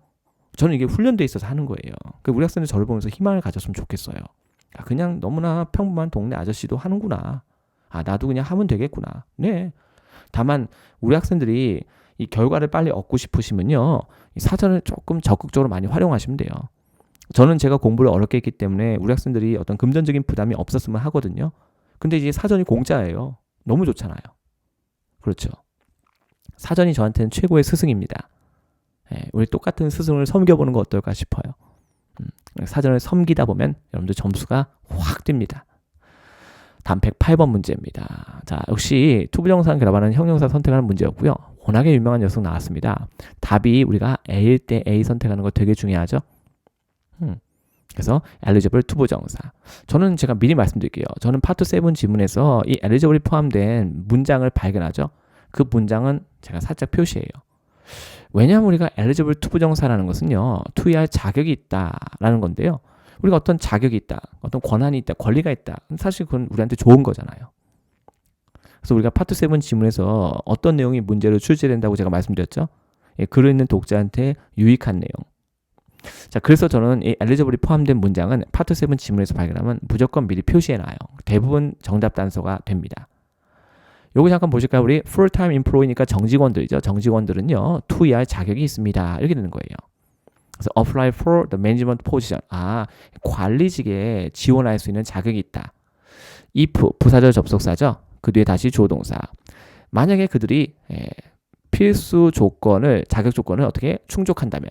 저는 이게 훈련돼 있어서 하는 거예요. 우리 학생들 저를 보면서 희망을 가졌으면 좋겠어요. 그냥 너무나 평범한 동네 아저씨도 하는구나. 나도 그냥 하면 되겠구나. 네. 다만 우리 학생들이 이 결과를 빨리 얻고 싶으시면요. 이 사전을 조금 적극적으로 많이 활용하시면 돼요. 저는 제가 공부를 어렵게 했기 때문에 우리 학생들이 어떤 금전적인 부담이 없었으면 하거든요. 근데 이제 사전이 공짜예요. 너무 좋잖아요. 그렇죠. 사전이 저한테는 최고의 스승입니다. 우리 똑같은 스승을 섬겨보는 거 어떨까 싶어요. 사전을 섬기다 보면 여러분들 점수가 확 뜁니다. 다음 108번 문제입니다. 자, 역시 투부정사랑 결합하는 형용사 선택하는 문제였고요. 워낙에 유명한 녀석 나왔습니다. 답이 우리가 A일 때 A 선택하는 거 되게 중요하죠. 그래서 eligible 투부정사. 저는 제가 미리 말씀드릴게요. 저는 파트 7 지문에서 이 eligible이 포함된 문장을 발견하죠. 그 문장은 제가 살짝 표시해요. 왜냐하면 우리가 eligible 투부정사라는 것은요, 투여할 자격이 있다라는 건데요. 우리가 어떤 자격이 있다, 어떤 권한이 있다, 권리가 있다. 사실 그건 우리한테 좋은 거잖아요. 그래서 우리가 파트 7 지문에서 어떤 내용이 문제로 출제된다고 제가 말씀드렸죠. 예, 글을 읽는 독자한테 유익한 내용. 자, 그래서 저는 이 elligible이 포함된 문장은 파트 7 지문에서 발견하면 무조건 미리 표시해놔요. 대부분 정답 단서가 됩니다. 요거 잠깐 보실까요? 우리 full-time employee니까 정직원들이죠. 정직원들은요, 투여할 자격이 있습니다. 이렇게 되는 거예요. 그래서 apply for the management position. 관리직에 지원할 수 있는 자격이 있다. if, 부사절 접속사죠. 그 뒤에 다시 주어동사. 만약에 그들이 필수 조건을, 자격 조건을 어떻게 충족한다면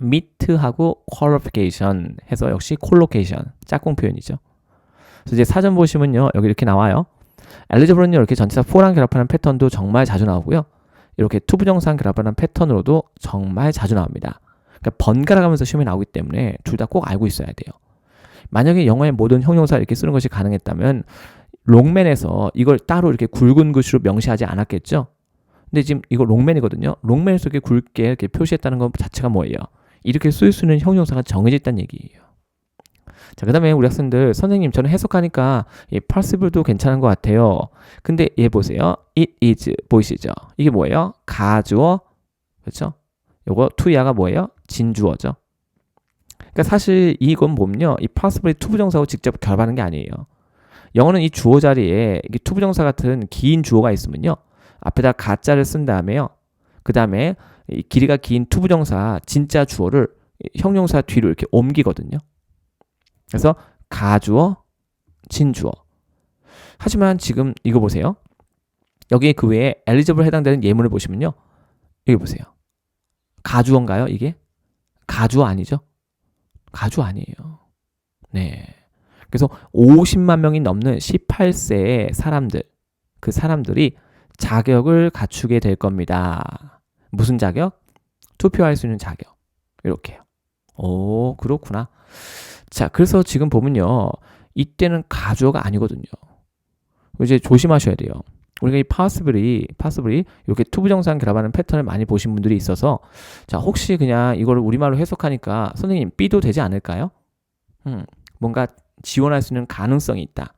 meet하고 qualification 해서 역시 collocation, 짝꿍 표현이죠. 그래서 이제 사전 보시면요, 여기 이렇게 나와요. eligible는요, 이렇게 전치사 for랑 결합하는 패턴도 정말 자주 나오고요. 이렇게 투부정사랑 결합하는 패턴으로도 정말 자주 나옵니다. 그러니까 번갈아 가면서 시험에 나오기 때문에 둘 다 꼭 알고 있어야 돼요. 만약에 영어의 모든 형용사 이렇게 쓰는 것이 가능했다면 롱맨에서 이걸 따로 이렇게 굵은 글씨로 명시하지 않았겠죠? 근데 지금 이거 롱맨이거든요. 롱맨에서 이렇게 굵게 이렇게 표시했다는 것 자체가 뭐예요? 이렇게 쓸 수 있는 형용사가 정해져 있다는 얘기예요. 자, 그 다음에 우리 학생들, 선생님, 저는 해석하니까 possible도 괜찮은 것 같아요. 근데 얘 보세요. it is, 보이시죠? 이게 뭐예요? 가주어, 그렇죠? 요거 투야가 뭐예요? 진주어죠. 그러니까 사실 이건 뭐냐면 이 possibly 투부정사하고 직접 결합하는 게 아니에요. 영어는 이 주어 자리에 이게 투부정사 같은 긴 주어가 있으면요, 앞에다 가짜를 쓴 다음에요, 그 다음에 이 길이가 긴 투부정사 진짜 주어를 형용사 뒤로 이렇게 옮기거든요. 그래서 가주어, 진주어. 하지만 지금 이거 보세요. 여기 그 외에 eligible 해당되는 예문을 보시면요, 여기 보세요. 가주어인가요, 이게? 가주어 아니죠? 가주어 아니에요. 네. 그래서 50만 명이 넘는 18세의 사람들, 그 사람들이 자격을 갖추게 될 겁니다. 무슨 자격? 투표할 수 있는 자격. 이렇게요. 오, 그렇구나. 자, 그래서 지금 보면요, 이때는 가주어가 아니거든요. 이제 조심하셔야 돼요. 우리가 이 possibly 이렇게 투부정사랑 결합하는 패턴을 많이 보신 분들이 있어서, 자, 혹시 그냥 이걸 우리말로 해석하니까 선생님 B도 되지 않을까요? 뭔가 지원할 수 있는 가능성이 있다.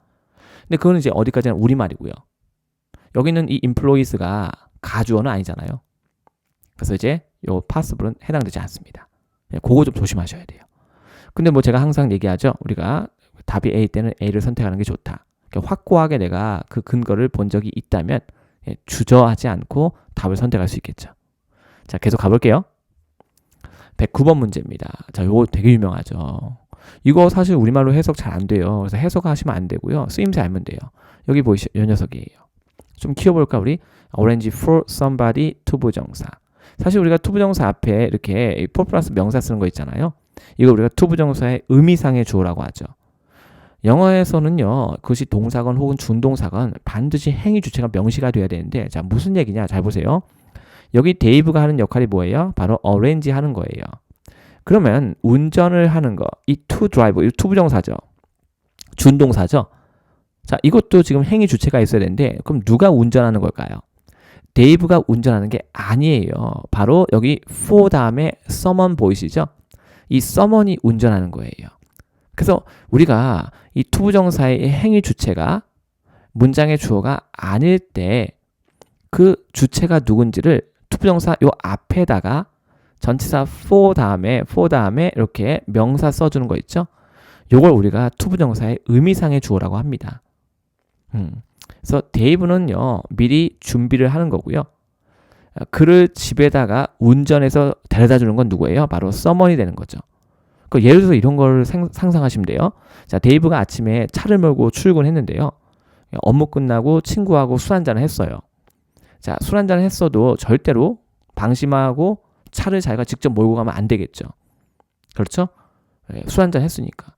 근데 그거는 이제 어디까지나 우리말이고요. 여기는 이 employees가 가주어는 아니잖아요. 그래서 이제 요 possible은 해당되지 않습니다. 그거 좀 조심하셔야 돼요. 근데 뭐 제가 항상 얘기하죠. 우리가 답이 A 때는 A를 선택하는 게 좋다. 확고하게 내가 그 근거를 본 적이 있다면 주저하지 않고 답을 선택할 수 있겠죠. 자, 계속 가볼게요. 109번 문제입니다. 자, 요거 되게 유명하죠. 이거 사실 우리말로 해석 잘 안 돼요. 그래서 해석하시면 안 되고요. 쓰임새 알면 돼요. 여기 보이시죠? 요 녀석이에요. 좀 키워볼까 우리? arrange for somebody 투부정사. 사실 우리가 투부정사 앞에 이렇게 for 플러스 명사 쓰는 거 있잖아요. 이거 우리가 투부정사의 의미상의 주어라고 하죠. 영어에서는요, 그것이 동사건 혹은 준동사건 반드시 행위 주체가 명시가 돼야 되는데, 자, 무슨 얘기냐? 잘 보세요. 여기 데이브가 하는 역할이 뭐예요? 바로 arrange 하는 거예요. 그러면 운전을 하는 거, 이 to drive, 이 투부정사죠. 준동사죠. 자, 이것도 지금 행위 주체가 있어야 되는데, 그럼 누가 운전하는 걸까요? 데이브가 운전하는 게 아니에요. 바로 여기 for 다음에 someone 보이시죠? 이 someone이 운전하는 거예요. 그래서 우리가 이 투부정사의 행위 주체가 문장의 주어가 아닐 때 그 주체가 누군지를 투부정사 요 앞에다가 전치사 for 다음에 이렇게 명사 써주는 거 있죠? 요걸 우리가 투부정사의 의미상의 주어라고 합니다. 그래서 데이브는요, 미리 준비를 하는 거고요. 그를 집에다가 운전해서 데려다 주는 건 누구예요? 바로 someone이 되는 거죠. 예를 들어서 이런 걸 상상하시면 돼요. 자, 데이브가 아침에 차를 몰고 출근했는데요. 업무 끝나고 친구하고 술 한잔을 했어요. 자, 술 한잔을 했어도 절대로 방심하고 차를 자기가 직접 몰고 가면 안 되겠죠. 그렇죠? 술 한잔 했으니까.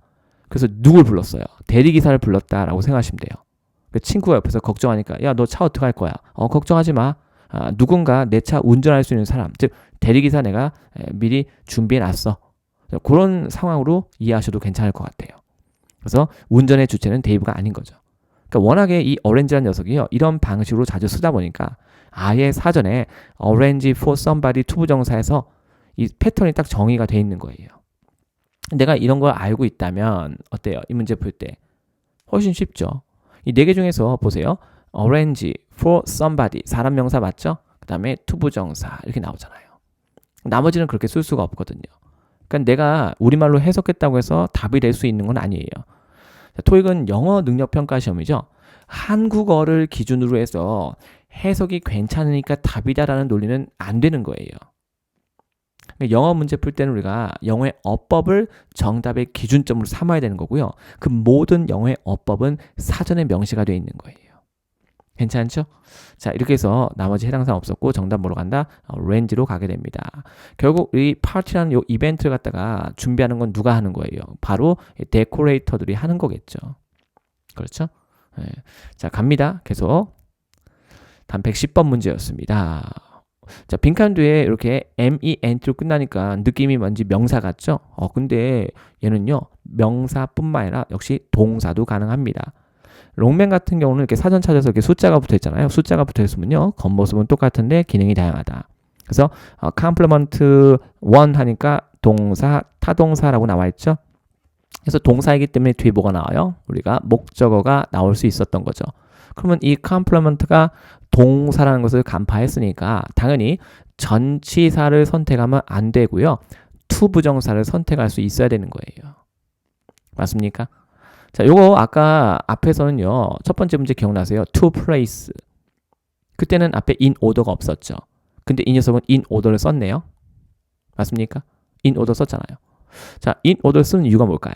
그래서 누굴 불렀어요? 대리기사를 불렀다라고 생각하시면 돼요. 그 친구가 옆에서 걱정하니까, 야, 너 차 어떡할 거야? 걱정하지 마. 누군가 내 차 운전할 수 있는 사람, 즉 대리기사 내가 미리 준비해 놨어. 그런 상황으로 이해하셔도 괜찮을 것 같아요. 그래서 운전의 주체는 데이브가 아닌 거죠. 그러니까 워낙에 이 orange라는 녀석이요, 이런 방식으로 자주 쓰다 보니까 아예 사전에 orange for somebody 투부정사에서 이 패턴이 딱 정의가 돼 있는 거예요. 내가 이런 걸 알고 있다면 어때요? 이 문제 풀 때 훨씬 쉽죠. 이 네 개 중에서 보세요. orange for somebody, 사람 명사 맞죠? 그 다음에 투부정사 이렇게 나오잖아요. 나머지는 그렇게 쓸 수가 없거든요. 그러니까 내가 우리말로 해석했다고 해서 답이 될 수 있는 건 아니에요. 토익은 영어 능력 평가 시험이죠. 한국어를 기준으로 해서 해석이 괜찮으니까 답이다라는 논리는 안 되는 거예요. 영어 문제 풀 때는 우리가 영어의 어법을 정답의 기준점으로 삼아야 되는 거고요. 그 모든 영어의 어법은 사전에 명시가 되어 있는 거예요. 괜찮죠? 자, 이렇게 해서 나머지 해당 사항 없었고 정답 뭐로 간다? 렌지로 가게 됩니다. 결국 이 파티라는 요 이벤트를 갖다가 준비하는 건 누가 하는 거예요? 바로 데코레이터들이 하는 거겠죠. 그렇죠? 네. 자, 갑니다. 계속. 다음 110번 문제였습니다. 자, 빈칸 뒤에 이렇게 MENT로 끝나니까 느낌이 뭔지 명사 같죠? 근데 얘는요, 명사뿐만 아니라 역시 동사도 가능합니다. 롱맨 같은 경우는 이렇게 사전 찾아서 이렇게 숫자가 붙어 있잖아요. 숫자가 붙어 있으면요, 겉모습은 똑같은데 기능이 다양하다. 그래서 complement 1 하니까 동사, 타동사라고 나와 있죠. 그래서 동사이기 때문에 뒤에 뭐가 나와요? 우리가 목적어가 나올 수 있었던 거죠. 그러면 이 complement가 동사라는 것을 간파했으니까 당연히 전치사를 선택하면 안 되고요. 투부정사를 선택할 수 있어야 되는 거예요. 맞습니까? 자, 요거 아까 앞에서는요, 첫 번째 문제 기억나세요? to place. 그때는 앞에 in order가 없었죠. 근데 이 녀석은 in order를 썼네요. 맞습니까? in order 썼잖아요. 자, in order 쓰는 이유가 뭘까요?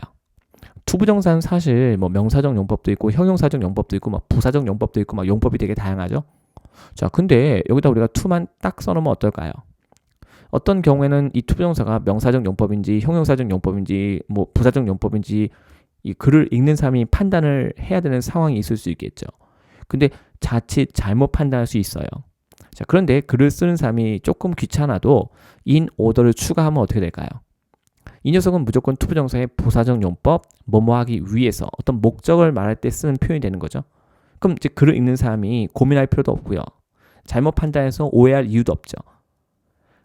투부정사는 사실 뭐 명사적 용법도 있고 형용사적 용법도 있고 막 부사적 용법도 있고 막 용법이 되게 다양하죠. 자, 근데 여기다 우리가 to만 딱 써놓으면 어떨까요? 어떤 경우에는 이 투부정사가 명사적 용법인지 형용사적 용법인지 뭐 부사적 용법인지 이 글을 읽는 사람이 판단을 해야 되는 상황이 있을 수 있겠죠. 근데 자칫 잘못 판단할 수 있어요. 자, 그런데 글을 쓰는 사람이 조금 귀찮아도 in order를 추가하면 어떻게 될까요? 이 녀석은 무조건 투부정사의 부사적 용법, 뭐뭐하기 위해서 어떤 목적을 말할 때 쓰는 표현이 되는 거죠. 그럼 이제 글을 읽는 사람이 고민할 필요도 없고요. 잘못 판단해서 오해할 이유도 없죠.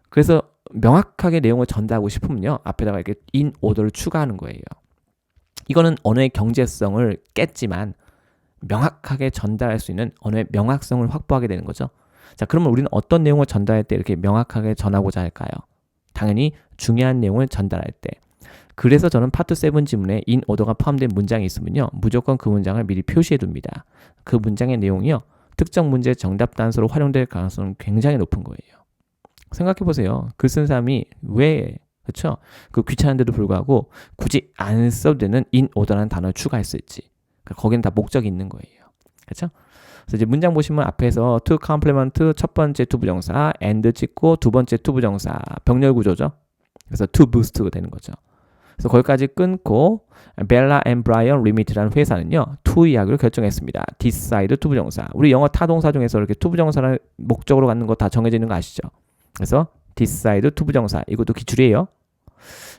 그래서 명확하게 내용을 전달하고 싶으면요, 앞에다가 이렇게 in order를 추가하는 거예요. 이거는 언어의 경제성을 깼지만 명확하게 전달할 수 있는 언어의 명확성을 확보하게 되는 거죠. 자, 그러면 우리는 어떤 내용을 전달할 때 이렇게 명확하게 전하고자 할까요? 당연히 중요한 내용을 전달할 때. 그래서 저는 파트 7 지문에 in order가 포함된 문장이 있으면요, 무조건 그 문장을 미리 표시해 둡니다. 그 문장의 내용이요, 특정 문제 정답 단서로 활용될 가능성은 굉장히 높은 거예요. 생각해 보세요. 글 쓴 사람이 왜, 그렇죠? 그 귀찮은데도 불구하고 굳이 안 써도 되는 in order라는 단어를 추가했을지. 그러니까 거기는 다 목적이 있는 거예요. 그렇죠? 그래서 이제 문장 보시면 앞에서 to complement 첫 번째 투부정사, and 찍고 두 번째 투부정사, 병렬 구조죠. 그래서 to boost가 되는 거죠. 그래서 거기까지 끊고 벨라 앤 브라이언 리미트라는 회사는요, to 이야기를 결정했습니다. decide 투부정사. 우리 영어 타동사 중에서 이렇게 투부정사를 목적으로 갖는 거 다 정해져 있는 거 아시죠? 그래서 decide 투부정사, 이것도 기출이에요.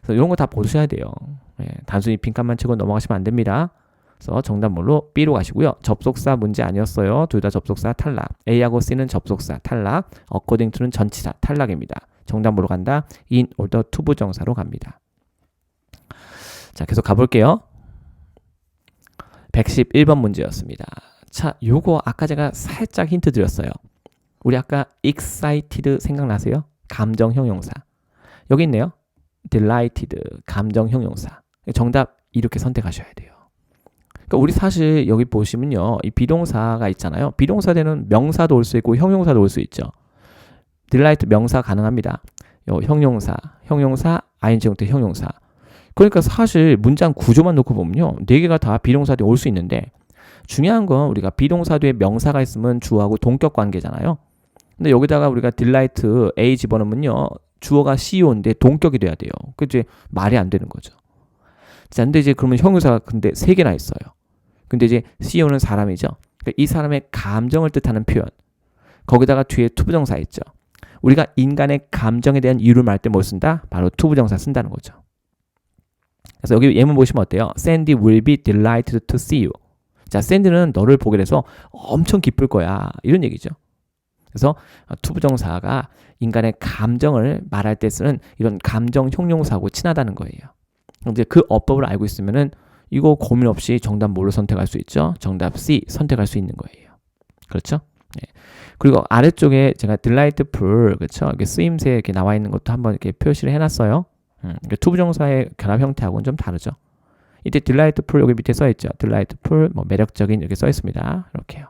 그래서 이런 거 다 보셔야 돼요. 예, 단순히 빈칸만 치고 넘어가시면 안 됩니다. 그래서 정답 뭘로? B로 가시고요. 접속사 문제 아니었어요. 둘 다 접속사 탈락. A하고 C는 접속사 탈락. according to는 전치사 탈락입니다. 정답 뭘로 간다? in order 투부정사로 갑니다. 자, 계속 가볼게요. 111번 문제였습니다. 자, 요거 아까 제가 살짝 힌트 드렸어요. 우리 아까 excited 생각나세요? 감정 형용사. 여기 있네요. delighted 감정 형용사. 정답 이렇게 선택하셔야 돼요. 그러니까 우리 사실 여기 보시면요, 이 비동사가 있잖아요. 비동사되는 명사도 올 수 있고 형용사도 올 수 있죠. delight 명사 가능합니다. 형용사, ing 형태 형용사. 그러니까 사실 문장 구조만 놓고 보면요, 네 개가 다 비동사 뒤에 올 수 있는데 중요한 건 우리가 비동사 뒤에 명사가 있으면 주어하고 동격 관계잖아요. 근데 여기다가 우리가 delight A 집어넣으면요, 주어가 CEO인데 동격이 돼야 돼요. 그치? 말이 안 되는 거죠. 자, 근데 이제 그러면 형용사가 근데 세 개나 있어요. 근데 이제 CEO는 사람이죠. 그러니까 이 사람의 감정을 뜻하는 표현. 거기다가 뒤에 투부정사 있죠. 우리가 인간의 감정에 대한 이유를 말할 때 뭘 쓴다? 바로 투부정사 쓴다는 거죠. 그래서 여기 예문 보시면 어때요? Sandy will be delighted to see you. 자, 샌디는 너를 보게 돼서 엄청 기쁠 거야. 이런 얘기죠. 그래서 투부정사가 인간의 감정을 말할 때 쓰는 이런 감정 형용사하고 친하다는 거예요. 이제 그 어법을 알고 있으면은 이거 고민 없이 정답 뭘로 선택할 수 있죠? 정답 C 선택할 수 있는 거예요. 그렇죠? 네. 그리고 아래쪽에 제가 delightful, 그렇죠? 이렇게 쓰임새 이렇게 나와 있는 것도 한번 이렇게 표시를 해놨어요. 투부정사의 결합 형태하고는 좀 다르죠. 이때 delightful 여기 밑에 써 있죠. delightful, 뭐 매력적인 이렇게 써 있습니다. 이렇게요.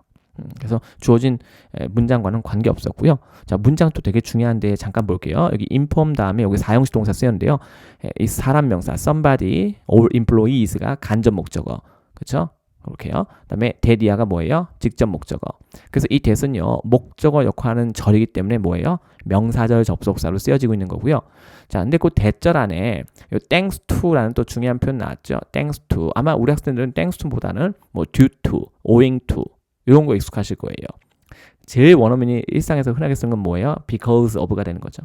그래서 주어진 문장과는 관계 없었고요. 자, 문장도 되게 중요한데 잠깐 볼게요. 여기 inform 다음에 여기 사형식 동사 쓰였는데요. 이 사람 명사 somebody, all employees가 간접 목적어, 그렇죠? 그렇게요. 그다음에 that이야가 뭐예요? 직접 목적어. 그래서 이 that은요 목적어 역할하는 절이기 때문에 뭐예요? 명사절 접속사로 쓰여지고 있는 거고요. 자, 근데 그 that절 안에 요 thanks to라는 또 중요한 표현 나왔죠. thanks to. 아마 우리 학생들은 thanks to보다는 뭐 due to, owing to 이런 거 익숙하실 거예요. 제일 원어민이 일상에서 흔하게 쓰는 건 뭐예요? because of가 되는 거죠.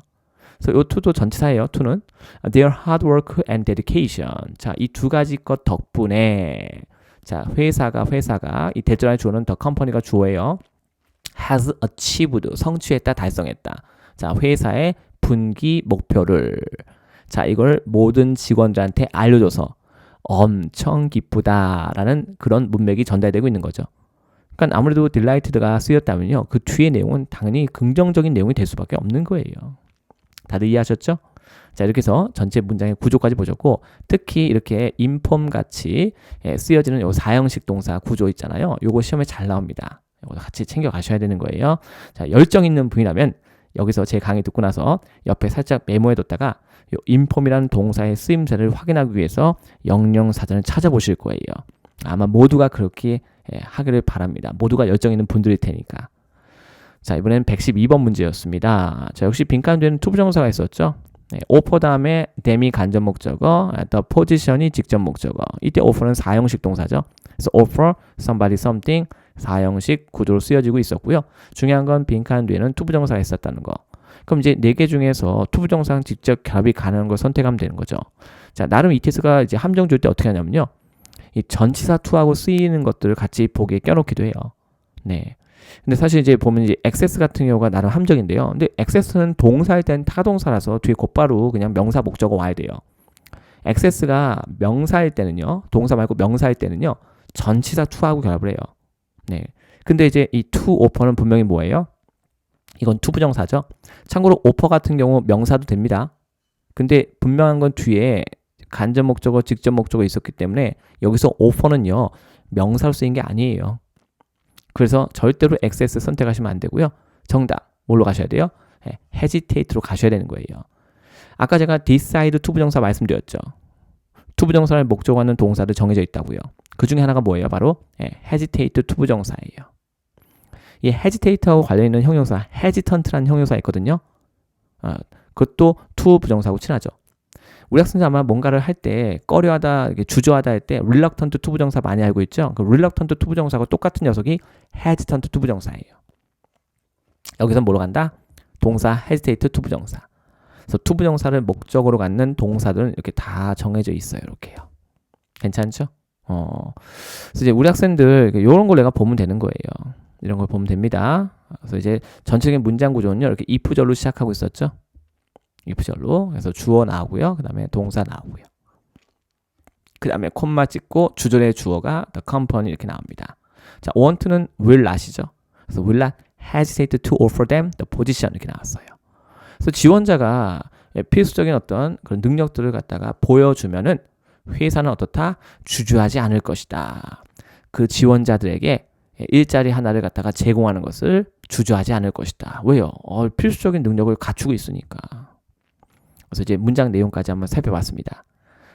그래서 이 to도 전치사예요. to는 their hard work and dedication. 자, 이 두 가지 것 덕분에 자, 회사가 이 대절안에 주어는 the company가 주어예요. has achieved 성취했다, 달성했다. 자, 회사의 분기 목표를 자, 이걸 모든 직원들한테 알려줘서 엄청 기쁘다라는 그런 문맥이 전달되고 있는 거죠. 그러니까 아무래도 delighted가 쓰였다면요. 그 뒤의 내용은 당연히 긍정적인 내용이 될 수밖에 없는 거예요. 다들 이해하셨죠? 자, 이렇게 해서 전체 문장의 구조까지 보셨고 특히 이렇게 inform 같이 쓰여지는 요 사형식 동사 구조 있잖아요. 요거 시험에 잘 나옵니다. 요거 같이 챙겨 가셔야 되는 거예요. 자, 열정 있는 분이라면 여기서 제 강의 듣고 나서 옆에 살짝 메모해 뒀다가 요 inform이라는 동사의 쓰임새를 확인하기 위해서 영영사전을 찾아보실 거예요. 아마 모두가 그렇게 하기를 바랍니다. 모두가 열정 있는 분들일 테니까. 자, 이번엔 112번 문제였습니다. 자, 역시 빈칸되는 투부정사가 있었죠. offer 다음에 them이 간접 목적어, the position이 직접 목적어. 이때 offer는 사형식 동사죠. 그래서 offer somebody something 사형식 구조로 쓰여지고 있었고요. 중요한 건 빈칸 뒤에는 투부정사가 있었다는 거. 그럼 이제 4개 중에서 투부정사랑 직접 결합이 가능한 걸 선택하면 되는 거죠. 자, 나름 이 테스트가 이제 함정 줄 때 어떻게 하냐면요. 이 전치사 to하고 쓰이는 것들을 같이 보기에 껴놓기도 해요. 네. 근데 사실 이제 보면 이제 access 같은 경우가 나름 함정인데요. 근데 access는 동사일 땐 타동사라서 뒤에 곧바로 그냥 명사 목적어 와야 돼요. access가 명사일 때는요. 동사 말고 명사일 때는요. 전치사 to하고 결합을 해요. 네. 근데 이제 이 to offer는 분명히 뭐예요? 이건 투부정사죠. 참고로 offer 같은 경우 명사도 됩니다. 근데 분명한 건 뒤에 간접 목적어, 직접 목적어 있었기 때문에 여기서 offer는요. 명사로 쓰인 게 아니에요. 그래서 절대로 access 선택하시면 안 되고요. 정답 뭘로 가셔야 돼요? hesitate로 가셔야 되는 거예요. 아까 제가 decide 투부정사 말씀드렸죠. 투부정사를 목적어 하는 동사도 정해져 있다고요. 그 중에 하나가 뭐예요? 바로 hesitate 투부정사예요. 이 hesitate하고 관련 있는 형용사 hesitant라는 형용사 있거든요. 그것도 투부정사하고 친하죠. 우리 학생들 아마 뭔가를 할 때 꺼려하다, 주저하다 할 때 reluctant 투부정사 많이 알고 있죠? 그 reluctant 투부정사하고 똑같은 녀석이 hesitant 투부정사예요. 여기서 뭐로 간다? 동사 hesitate 투부정사. 그래서 투부정사를 목적으로 갖는 동사들은 이렇게 다 정해져 있어요. 이렇게요. 괜찮죠? 그래서 이제 우리 학생들 이런 걸 내가 보면 되는 거예요. 이런 걸 보면 됩니다. 그래서 이제 전체적인 문장 구조는요. 이렇게 if절로 시작하고 있었죠? if절로. 그래서 주어 나오고요. 그 다음에 동사 나오고요. 그 다음에 콤마 찍고 주절의 주어가 the company 이렇게 나옵니다. 자, want는 will not이죠. 그래서 will not hesitate to offer them the position 이렇게 나왔어요. 그래서 지원자가 필수적인 어떤 그런 능력들을 갖다가 보여주면은 회사는 어떻다? 주저하지 않을 것이다. 그 지원자들에게 일자리 하나를 갖다가 제공하는 것을 주저하지 않을 것이다. 왜요? 필수적인 능력을 갖추고 있으니까. 그래서 이제 문장 내용까지 한번 살펴봤습니다.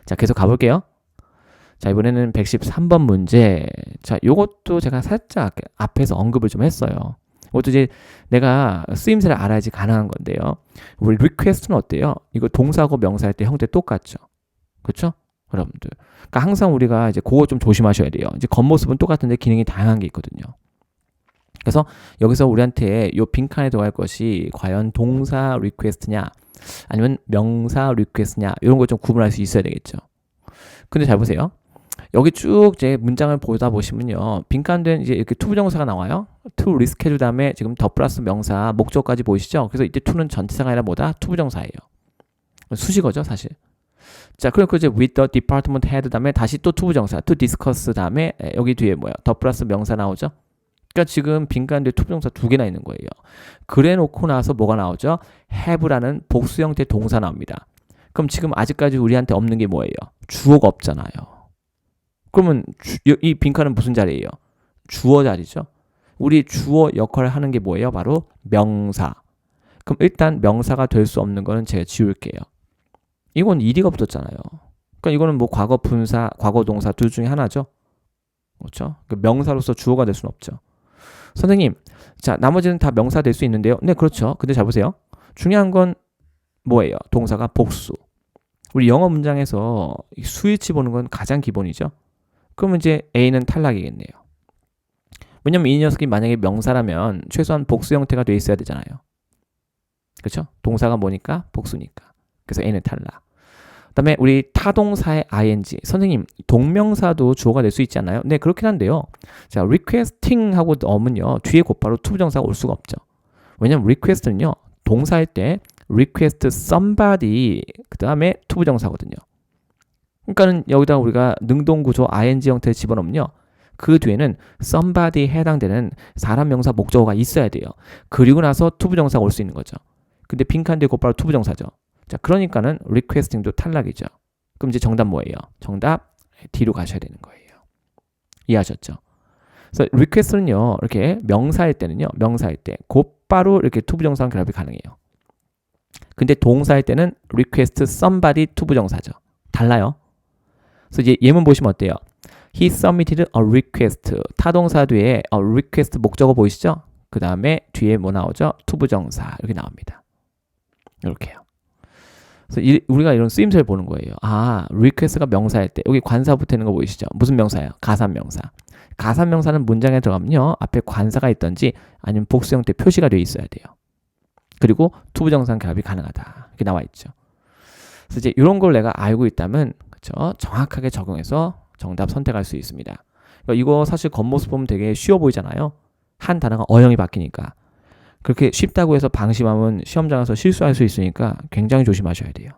자, 계속 가볼게요. 자, 이번에는 113번 문제. 자, 요것도 제가 살짝 앞에서 언급을 좀 했어요. 이것도 이제 내가 쓰임새를 알아야지 가능한 건데요. 우리 request는 어때요? 이거 동사하고 명사할 때 형태 똑같죠? 그렇죠? 여러분들. 그러니까 항상 우리가 이제 그거 좀 조심하셔야 돼요. 이제 겉모습은 똑같은데 기능이 다양한 게 있거든요. 그래서 여기서 우리한테 이 빈칸에 들어갈 것이 과연 동사 request냐 아니면 명사 request냐 이런 걸 좀 구분할 수 있어야 되겠죠. 근데 잘 보세요. 여기 쭉 이제 문장을 보다 보시면요. 빈칸된 이제 이렇게 투부정사가 나와요. to 리스케줄 다음에 지금 더 플러스 명사 목적까지 보이시죠? 그래서 이때 to는 전치사가 아니라 뭐다? 투부정사예요. 수식어죠, 사실. 자, 그리고 이제 with the department head 다음에 다시 또 투부정사 to discuss 다음에 여기 뒤에 뭐야? 더 플러스 명사 나오죠? 그러니까 지금 빈칸에 투부정사 두 개나 있는 거예요. 그래 놓고 나서 뭐가 나오죠? have라는 복수 형태 동사 나옵니다. 그럼 지금 아직까지 우리한테 없는 게 뭐예요? 주어가 없잖아요. 그러면 이 빈칸은 무슨 자리예요? 주어 자리죠. 우리 주어 역할을 하는 게 뭐예요? 바로 명사. 그럼 일단 명사가 될 수 없는 거는 제가 지울게요. 이건 ed가 붙었잖아요. 그러니까 이거는 뭐 과거 분사, 과거 동사 둘 중에 하나죠. 그렇죠? 그러니까 명사로서 주어가 될 수는 없죠. 선생님, 자, 나머지는 다 명사 될 수 있는데요. 네, 그렇죠. 근데 잘 보세요. 중요한 건 뭐예요? 동사가 복수. 우리 영어 문장에서 수일치 보는 건 가장 기본이죠. 그러면 이제 A는 탈락이겠네요. 왜냐면 이 녀석이 만약에 명사라면 최소한 복수 형태가 돼 있어야 되잖아요. 그렇죠? 동사가 뭐니까? 복수니까. 그래서 A는 탈락. 그다음에 우리 타동사의 ing. 선생님, 동명사도 주어가 될 수 있지 않나요? 네, 그렇긴 한데요. 자, requesting 하고 넣으면요. 뒤에 곧바로 투부정사가 올 수가 없죠. 왜냐면 request는요. 동사일 때 request somebody 그다음에 투부정사거든요. 그러니까는 여기다 우리가 능동구조 ing 형태를 집어넣으면요. 그 뒤에는 somebody에 해당되는 사람 명사 목적어가 있어야 돼요. 그리고 나서 투부정사가 올 수 있는 거죠. 근데 빈칸 뒤에 곧바로 투부정사죠. 자, 그러니까는 requesting도 탈락이죠. 그럼 이제 정답 뭐예요? 정답 D로 가셔야 되는 거예요. 이해하셨죠? 그래서 request는요. 이렇게 명사일 때는요. 명사일 때 곧바로 이렇게 투부정사 결합이 가능해요. 근데 동사일 때는 request somebody 투부정사죠. 달라요. 그래서 이제 예문 보시면 어때요? He submitted a request. 타동사 뒤에 a request 목적어 보이시죠? 그 다음에 뒤에 뭐 나오죠? 투부정사 이렇게 나옵니다. 이렇게요. 그래서 우리가 이런 쓰임새를 보는 거예요. 아, request가 명사일 때 여기 관사 붙는 거 보이시죠? 무슨 명사예요? 가산명사. 가산명사는 문장에 들어가면요. 앞에 관사가 있던지 아니면 복수 형태 표시가 되어 있어야 돼요. 그리고 투부정사 결합이 가능하다. 이렇게 나와 있죠. 그래서 이제 이런 걸 내가 알고 있다면 그렇죠? 정확하게 적용해서 정답 선택할 수 있습니다. 그러니까 이거 사실 겉모습 보면 되게 쉬워 보이잖아요. 한 단어가 어형이 바뀌니까. 그렇게 쉽다고 해서 방심하면 시험장에서 실수할 수 있으니까 굉장히 조심하셔야 돼요.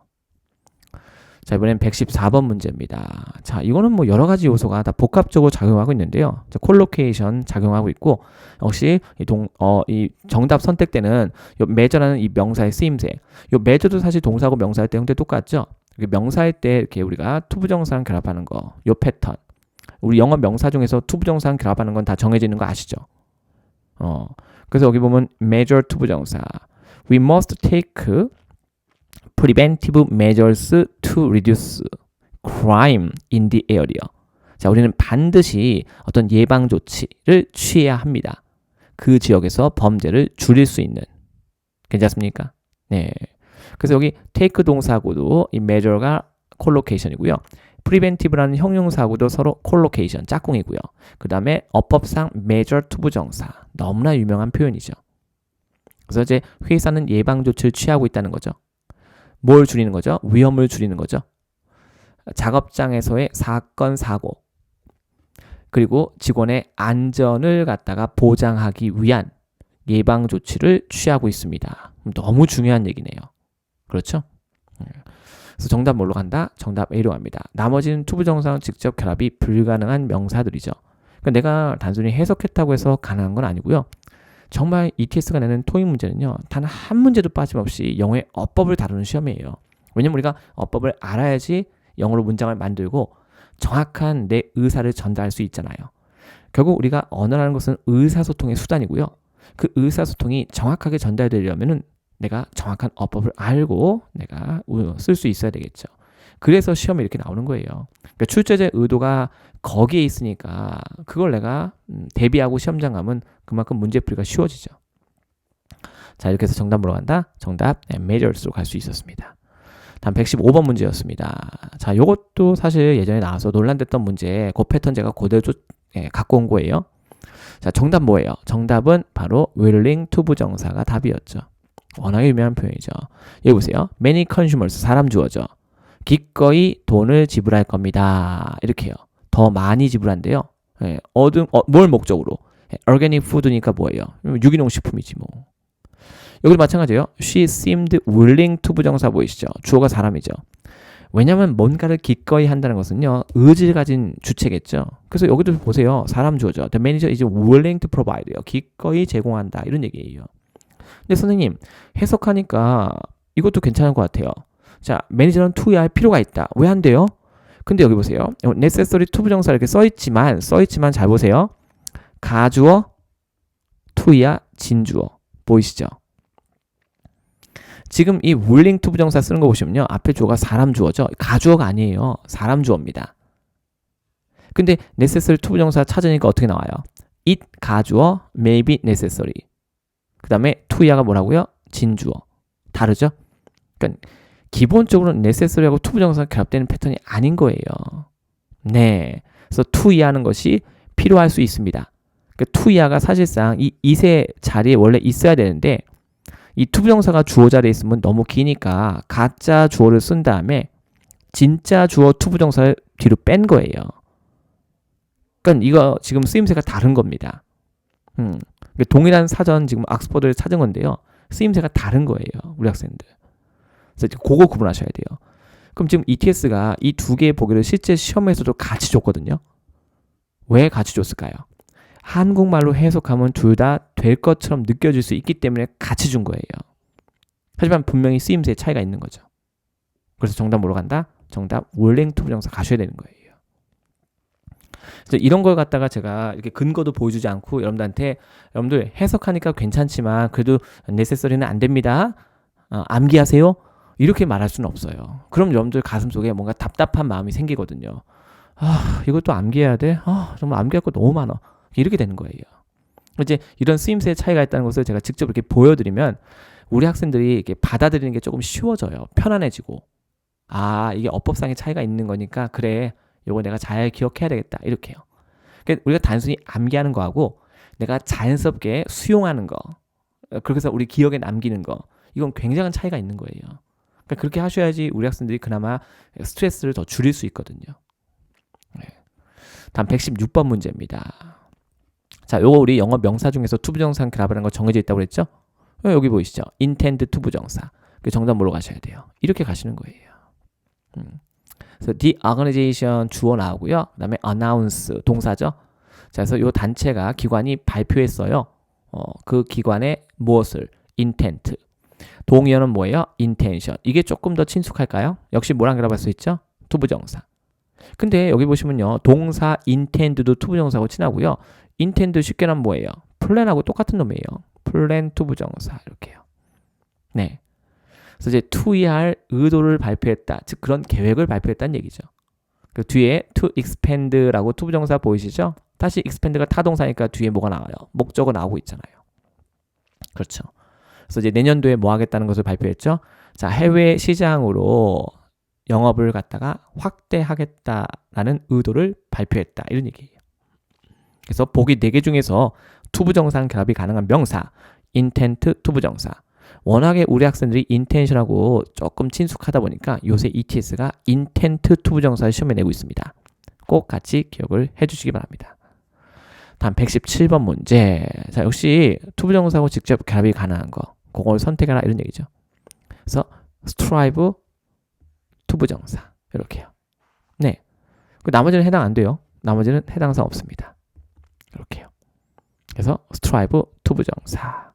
자, 이번엔 114번 문제입니다. 자, 이거는 뭐 여러 가지 요소가 다 복합적으로 작용하고 있는데요. 자, 콜로케이션 작용하고 있고, 역시 이 정답 선택 때는 요 measure라는 이 명사의 쓰임새. 요 measure도 사실 동사고 명사일 때 형태 똑같죠? 명사일 때 이렇게 우리가 투부정사랑 결합하는 거, 요 패턴. 우리 영어 명사 중에서 투부정사랑 결합하는 건 다 정해지는 거 아시죠? 그래서 여기 보면 measure 투부정사. We must take preventive measures to reduce crime in the area. 자, 우리는 반드시 어떤 예방 조치를 취해야 합니다. 그 지역에서 범죄를 줄일 수 있는. 괜찮습니까? 네. 그래서 여기 take 동사하고도 이 measure가 collocation이고요. preventive라는 형용사하고도 서로 collocation, 짝꿍이고요. 그 다음에 어법상 measure 투부정사. 너무나 유명한 표현이죠. 그래서 이제 회사는 예방 조치를 취하고 있다는 거죠. 뭘 줄이는 거죠? 위험을 줄이는 거죠. 작업장에서의 사건, 사고. 그리고 직원의 안전을 갖다가 보장하기 위한 예방 조치를 취하고 있습니다. 너무 중요한 얘기네요. 그렇죠? 그래서 정답 뭘로 간다? 정답 A로 갑니다. 나머지는 투부정사랑 직접 결합이 불가능한 명사들이죠. 그러니까 내가 단순히 해석했다고 해서 가능한 건 아니고요. 정말 ETS가 내는 토익 문제는요. 단 한 문제도 빠짐없이 영어의 어법을 다루는 시험이에요. 왜냐면 우리가 어법을 알아야지 영어로 문장을 만들고 정확한 내 의사를 전달할 수 있잖아요. 결국 우리가 언어라는 것은 의사소통의 수단이고요. 그 의사소통이 정확하게 전달되려면은 내가 정확한 어법을 알고 내가 쓸 수 있어야 되겠죠. 그래서 시험에 이렇게 나오는 거예요. 그러니까 출제자의 의도가 거기에 있으니까 그걸 내가 대비하고 시험장 가면 그만큼 문제풀이가 쉬워지죠. 자, 이렇게 해서 정답 물어간다. 정답 measures로 갈 수 있었습니다. 다음 115번 문제였습니다. 자, 이것도 사실 예전에 나와서 논란됐던 문제, 그 패턴 제가 그대로 갖고 온 거예요. 자, 정답 뭐예요? 정답은 바로 willing 투부정사가 답이었죠. 워낙에 유명한 표현이죠. 여기 보세요. Many consumers, 사람 주어죠. 기꺼이 돈을 지불할 겁니다. 이렇게요. 더 많이 지불한대요. 예, 뭘 목적으로? organic food니까 뭐예요? 유기농 식품이지 뭐. 여기도 마찬가지예요. She seemed willing to 부정사 보이시죠? 주어가 사람이죠. 왜냐하면 뭔가를 기꺼이 한다는 것은요, 의지를 가진 주체겠죠. 그래서 여기도 보세요. 사람 주어죠. The manager is willing to provide요. 기꺼이 제공한다. 이런 얘기예요. 근데 선생님, 해석하니까 이것도 괜찮은 것 같아요. 자, 매니저는 to야 할 필요가 있다. 왜 안 돼요? 근데 여기 보세요. necessary to 부정사 이렇게 써있지만 잘 보세요. 가주어, to야 진주어. 보이시죠? 지금 이 willing to 부정사 쓰는 거 보시면요. 앞에 주어가 사람 주어죠. 가주어가 아니에요. 사람 주어입니다. 근데 necessary to 부정사 찾으니까 어떻게 나와요? it 가주어, may be necessary. 그 다음에 to야가 뭐라고요? 진주어. 다르죠? 그러니까 기본적으로 necessary하고 to 부정사가 결합되는 패턴이 아닌 거예요. 네. 그래서 to야 하는 것이 필요할 수 있습니다. 그러니까 to야가 사실상 이 it의 자리에 원래 있어야 되는데 이 투부정사가 주어 자리에 있으면 너무 기니까 가짜 주어를 쓴 다음에 진짜 주어 투부정사를 뒤로 뺀 거예요. 그러니까 이거 지금 쓰임새가 다른 겁니다. 동일한 사전 지금 옥스퍼드를 찾은 건데요. 쓰임새가 다른 거예요. 우리 학생들. 그래서 그거 구분하셔야 돼요. 그럼 지금 ETS가 이 두 개의 보기를 실제 시험에서도 같이 줬거든요. 왜 같이 줬을까요? 한국말로 해석하면 둘 다 될 것처럼 느껴질 수 있기 때문에 같이 준 거예요. 하지만 분명히 쓰임새의 차이가 있는 거죠. 그래서 정답 뭐로 간다? 정답 willing to 부정사 가셔야 되는 거예요. 그래서 이런 걸 갖다가 제가 이렇게 근거도 보여주지 않고 여러분들 해석하니까 괜찮지만 그래도 necessary는 안 됩니다. 암기하세요. 이렇게 말할 수는 없어요. 그럼 여러분들 가슴속에 뭔가 답답한 마음이 생기거든요. 이것도 암기해야 돼? 정말 암기할 거 너무 많아. 이렇게 되는 거예요. 이제 이런 쓰임새의 차이가 있다는 것을 제가 직접 이렇게 보여드리면 우리 학생들이 이렇게 받아들이는 게 조금 쉬워져요. 편안해지고. 이게 어법상의 차이가 있는 거니까 그래. 이거 내가 잘 기억해야 되겠다. 이렇게요. 그러니까 우리가 단순히 암기하는 거하고 내가 자연스럽게 수용하는 거. 그렇게 해서 우리 기억에 남기는 거. 이건 굉장한 차이가 있는 거예요. 그러니까 그렇게 하셔야지 우리 학생들이 그나마 스트레스를 더 줄일 수 있거든요. 네. 다음 116번 문제입니다. 자, 요거 우리 영어 명사 중에서 투부정사 결합이라는 거 정해져 있다고 그랬죠? 여기 보이시죠? intend 투부정사. 그 정답 뭐로 가셔야 돼요? 이렇게 가시는 거예요. 그래서 the organization 주어 나오고요. 그 다음에 announce 동사죠. 자, 그래서 요 단체가 기관이 발표했어요. 그 기관의 무엇을? intent. 동의어는 뭐예요? intention. 이게 조금 더 친숙할까요? 역시 뭐랑 결합할 수 있죠? 투부정사. 근데 여기 보시면요. 동사 intend도 투부정사하고 친하고요. intend 쉽게 하면 뭐예요? 플랜하고 똑같은 놈이에요. 플랜 투부정사 이렇게요. 네. 그래서 이제 to야 할 의도를 발표했다. 즉 그런 계획을 발표했다는 얘기죠. 그 뒤에 to expand라고 투부정사 보이시죠? 다시 expand가 타동사니까 뒤에 뭐가 나와요? 목적어 나오고 있잖아요. 그렇죠. 그래서 이제 내년도에 뭐 하겠다는 것을 발표했죠. 자, 해외 시장으로 영업을 갖다가 확대하겠다라는 의도를 발표했다. 이런 얘기예요. 그래서 보기 4개 중에서 투부정상 결합이 가능한 명사, intent 투부정사. 워낙에 우리 학생들이 intention하고 조금 친숙하다 보니까 요새 ETS가 intent 투부정사를 시험에 내고 있습니다. 꼭 같이 기억을 해주시기 바랍니다. 다음 117번 문제. 자, 역시 투부정사하고 직접 결합이 가능한 거. 그걸 선택하라 이런 얘기죠. 그래서 strive 투부정사 이렇게요. 네. 그 나머지는 해당 안 돼요. 나머지는 해당사 없습니다. 이렇게요. 그래서 strive 투부정사.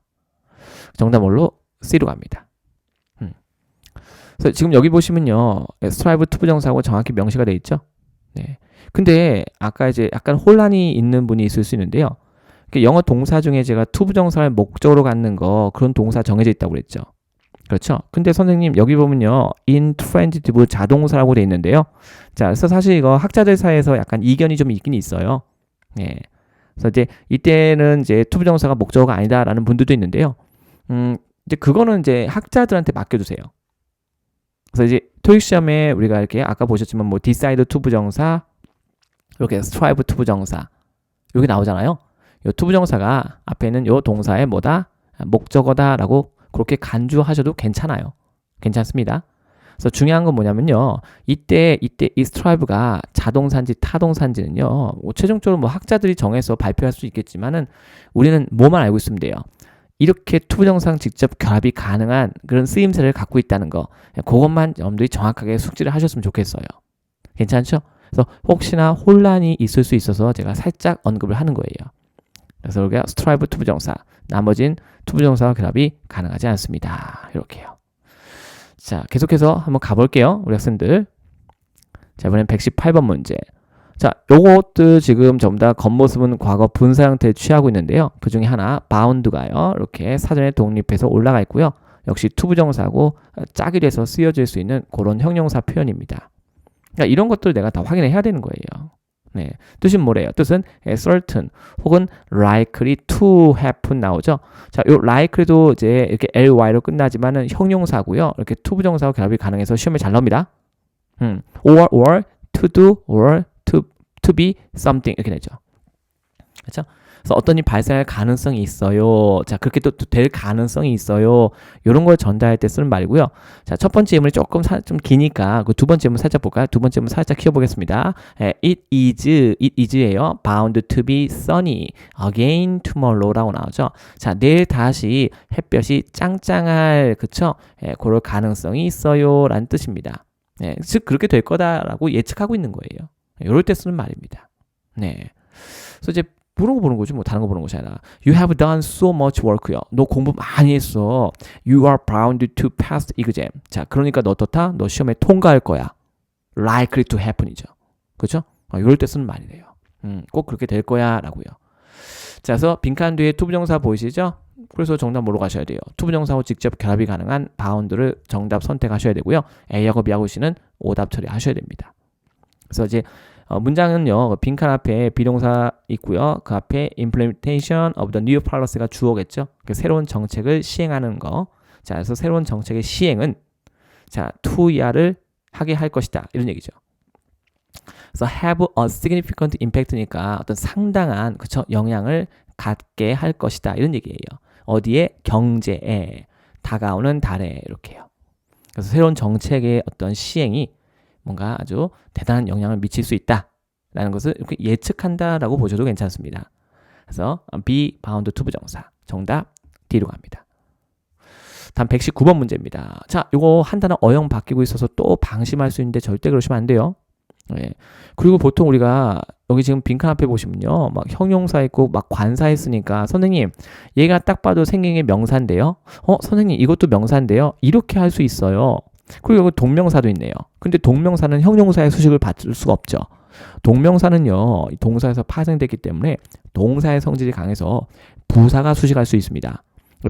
정답 뭘로? C로 갑니다. 그래서 지금 여기 보시면요. strive 투부정사하고 정확히 명시가 되어 있죠. 네. 근데 아까 이제 약간 혼란이 있는 분이 있을 수 있는데요. 영어 동사 중에 제가 투부정사를 목적으로 갖는 거 그런 동사 정해져 있다고 그랬죠. 그렇죠. 근데 선생님 여기 보면요. intransitive 자동사라고 되어 있는데요. 자, 그래서 사실 이거 학자들 사이에서 약간 이견이 좀 있긴 있어요. 예. 그래서 이제 이때는 이제 투부정사가 목적어가 아니다라는 분들도 있는데요. 이제 그거는 이제 학자들한테 맡겨주세요. 그래서 이제 토익 시험에 우리가 이렇게 아까 보셨지만 뭐 decide 투부정사, 이렇게 strive 투부정사 여기 나오잖아요. 이 투부정사가 앞에는 이 동사의 뭐다? 목적어다라고 그렇게 간주하셔도 괜찮아요. 괜찮습니다. 그래서 중요한 건 뭐냐면요. 이때 이 스트라이브가 자동사인지 타동사인지는요. 뭐 최종적으로 뭐 학자들이 정해서 발표할 수 있겠지만은 우리는 뭐만 알고 있으면 돼요. 이렇게 투부정사랑 직접 결합이 가능한 그런 쓰임새를 갖고 있다는 거. 그것만 여러분들이 정확하게 숙지를 하셨으면 좋겠어요. 괜찮죠? 그래서 혹시나 혼란이 있을 수 있어서 제가 살짝 언급을 하는 거예요. 그래서 우리가 스트라이브 투부정사, 나머진 투부정사와 결합이 가능하지 않습니다. 이렇게요. 자, 계속해서 한번 가볼게요. 우리 학생들. 자, 이번엔 118번 문제. 자, 요것도 지금 전부 다 겉모습은 과거 분사 형태를 취하고 있는데요. 그 중에 하나, bound가요. 이렇게 사전에 독립해서 올라가 있고요. 역시 투부정사고 짝이 돼서 쓰여질 수 있는 그런 형용사 표현입니다. 그러니까 이런 것들을 내가 다 확인해야 되는 거예요. 네, 뜻은 뭐래요? 뜻은 certain 혹은 likely to happen 나오죠. 자, 요 likely도 이제 이렇게 ly로 끝나지만은 형용사고요. 이렇게 투부정사와 결합이 가능해서 시험에 잘 나옵니다. or to do or to be something 이렇게 되죠. 그렇죠? 그래서 어떤 일이 발생할 가능성이 있어요. 자, 그렇게 또 될 가능성이 있어요. 이런 걸 전달할 때 쓰는 말이고요. 자, 첫 번째 예문이 조금 좀 기니까 그 두 번째 예문 살짝 볼까요? 두 번째 예문 살짝 키워보겠습니다. It is예요. Bound to be sunny again tomorrow라고 나오죠. 자, 내일 다시 햇볕이 짱짱할 그쵸? 그럴 가능성이 있어요. 라는 뜻입니다. 즉 그렇게 될 거다라고 예측하고 있는 거예요. 이럴 때 쓰는 말입니다. 네. 그래서 이제 그런 거 보는 거지 뭐 다른 거 보는 것이 아니라 You have done so much work요. 너 공부 많이 했어. You are bound to pass the exam. 자, 그러니까 너 어떻다? 너 시험에 통과할 거야. Likely to happen이죠. 그렇죠? 이럴 때 쓰는 말이래요. 꼭 그렇게 될 거야 라고요. 자, 그래서 빈칸 뒤에 투부정사 보이시죠? 그래서 정답 뭐로 가셔야 돼요? 투부정사하고 직접 결합이 가능한 bound를 정답 선택하셔야 되고요. A하고 B하고 C는 오답 처리하셔야 됩니다. 그래서 이제 문장은요, 빈칸 앞에 비동사 있고요. 그 앞에 implementation of the new policy가 주어겠죠. 그 새로운 정책을 시행하는 거. 자, 그래서 새로운 정책의 시행은 자, 투야를 하게 할 것이다. 이런 얘기죠. 그래서 have a significant impact니까 어떤 상당한 그쵸 영향을 갖게 할 것이다. 이런 얘기예요. 어디에? 경제에, 다가오는 달에 이렇게요. 그래서 새로운 정책의 어떤 시행이 뭔가 아주 대단한 영향을 미칠 수 있다라는 것을 이렇게 예측한다라고 보셔도 괜찮습니다. 그래서 be bound to 부정사 정답 D로 갑니다. 다음 119번 문제입니다. 자, 이거 한 단어 어형 바뀌고 있어서 또 방심할 수 있는데 절대 그러시면 안 돼요. 네. 그리고 보통 우리가 여기 지금 빈칸 앞에 보시면요, 막 형용사 있고 막 관사 있으니까 선생님 얘가 딱 봐도 생긴 게 명사인데요. 선생님 이것도 명사인데요. 이렇게 할 수 있어요. 그리고 여기 동명사도 있네요. 근데 동명사는 형용사의 수식을 받을 수가 없죠. 동명사는요, 동사에서 파생됐기 때문에 동사의 성질이 강해서 부사가 수식할 수 있습니다.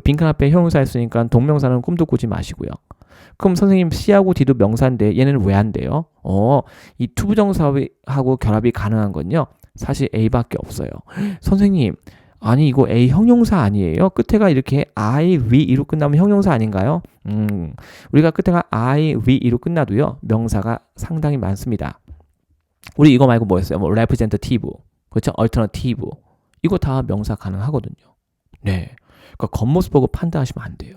빈칸 앞에 형용사 있으니까 동명사는 꿈도 꾸지 마시고요. 그럼 선생님 C하고 D도 명사인데 얘는 왜 안 돼요? 이 투부정사하고 결합이 가능한 건요, 사실 A밖에 없어요. 선생님, 아니 이거 A 형용사 아니에요? 끝에가 이렇게 I, we, 이로 끝나면 형용사 아닌가요? 우리가 끝에가 I, we, 이로 끝나도요 명사가 상당히 많습니다. 우리 이거 말고 뭐였어요? 뭐 representative, 그렇죠? alternative, 이거 다 명사 가능하거든요. 네, 그러니까 겉모습 보고 판단하시면 안 돼요.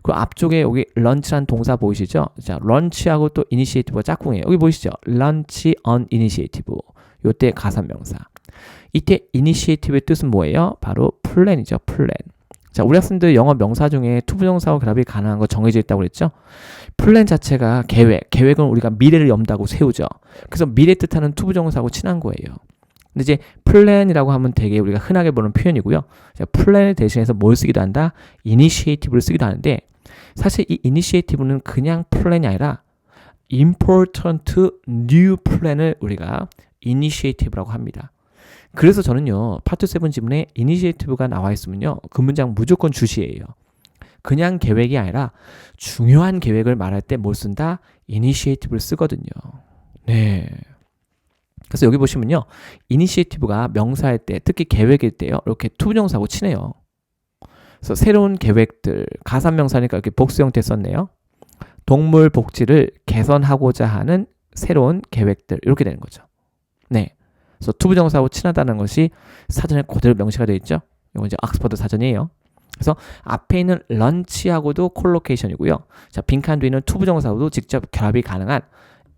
그 앞쪽에 여기 런치란 동사 보이시죠? 자, 런치하고 또 initiative가 짝꿍이에요. 여기 보이시죠? lunch on initiative. 요때 가산명사. 이때 initiative의 뜻은 뭐예요? 바로 플랜이죠. 플랜. 자, 우리 학생들 영어 명사 중에 투부정사와 결합이 가능한 거 정해져 있다고 그랬죠? 플랜 자체가 계획은 우리가 미래를 염두하고 세우죠. 그래서 미래 뜻하는 투부정사하고 친한 거예요. 근데 이제 플랜이라고 하면 되게 우리가 흔하게 보는 표현이고요. 자, 플랜을 대신해서 뭘 쓰기도 한다? initiative를 쓰기도 하는데, 사실 이 initiative는 그냥 플랜이 아니라 important new plan을 우리가 initiative라고 합니다. 그래서 저는요, 파트 7 지문에 initiative가 나와 있으면요, 그 문장 무조건 주시예요. 그냥 계획이 아니라 중요한 계획을 말할 때 뭘 쓴다? initiative를 쓰거든요. 네. 그래서 여기 보시면요, initiative가 명사일 때, 특히 계획일 때요, 이렇게 투부정사하고 친해요. 그래서 새로운 계획들, 가산명사니까 이렇게 복수 형태 썼네요. 동물 복지를 개선하고자 하는 새로운 계획들, 이렇게 되는 거죠. 네. 그래서 투부정사하고 친하다는 것이 사전에 그대로 명시가 되어 있죠. 이건 이제 옥스퍼드 사전이에요. 그래서 앞에 있는 런치하고도 콜로케이션이고요. 자, 빈칸 뒤에 있는 투부정사하고도 직접 결합이 가능한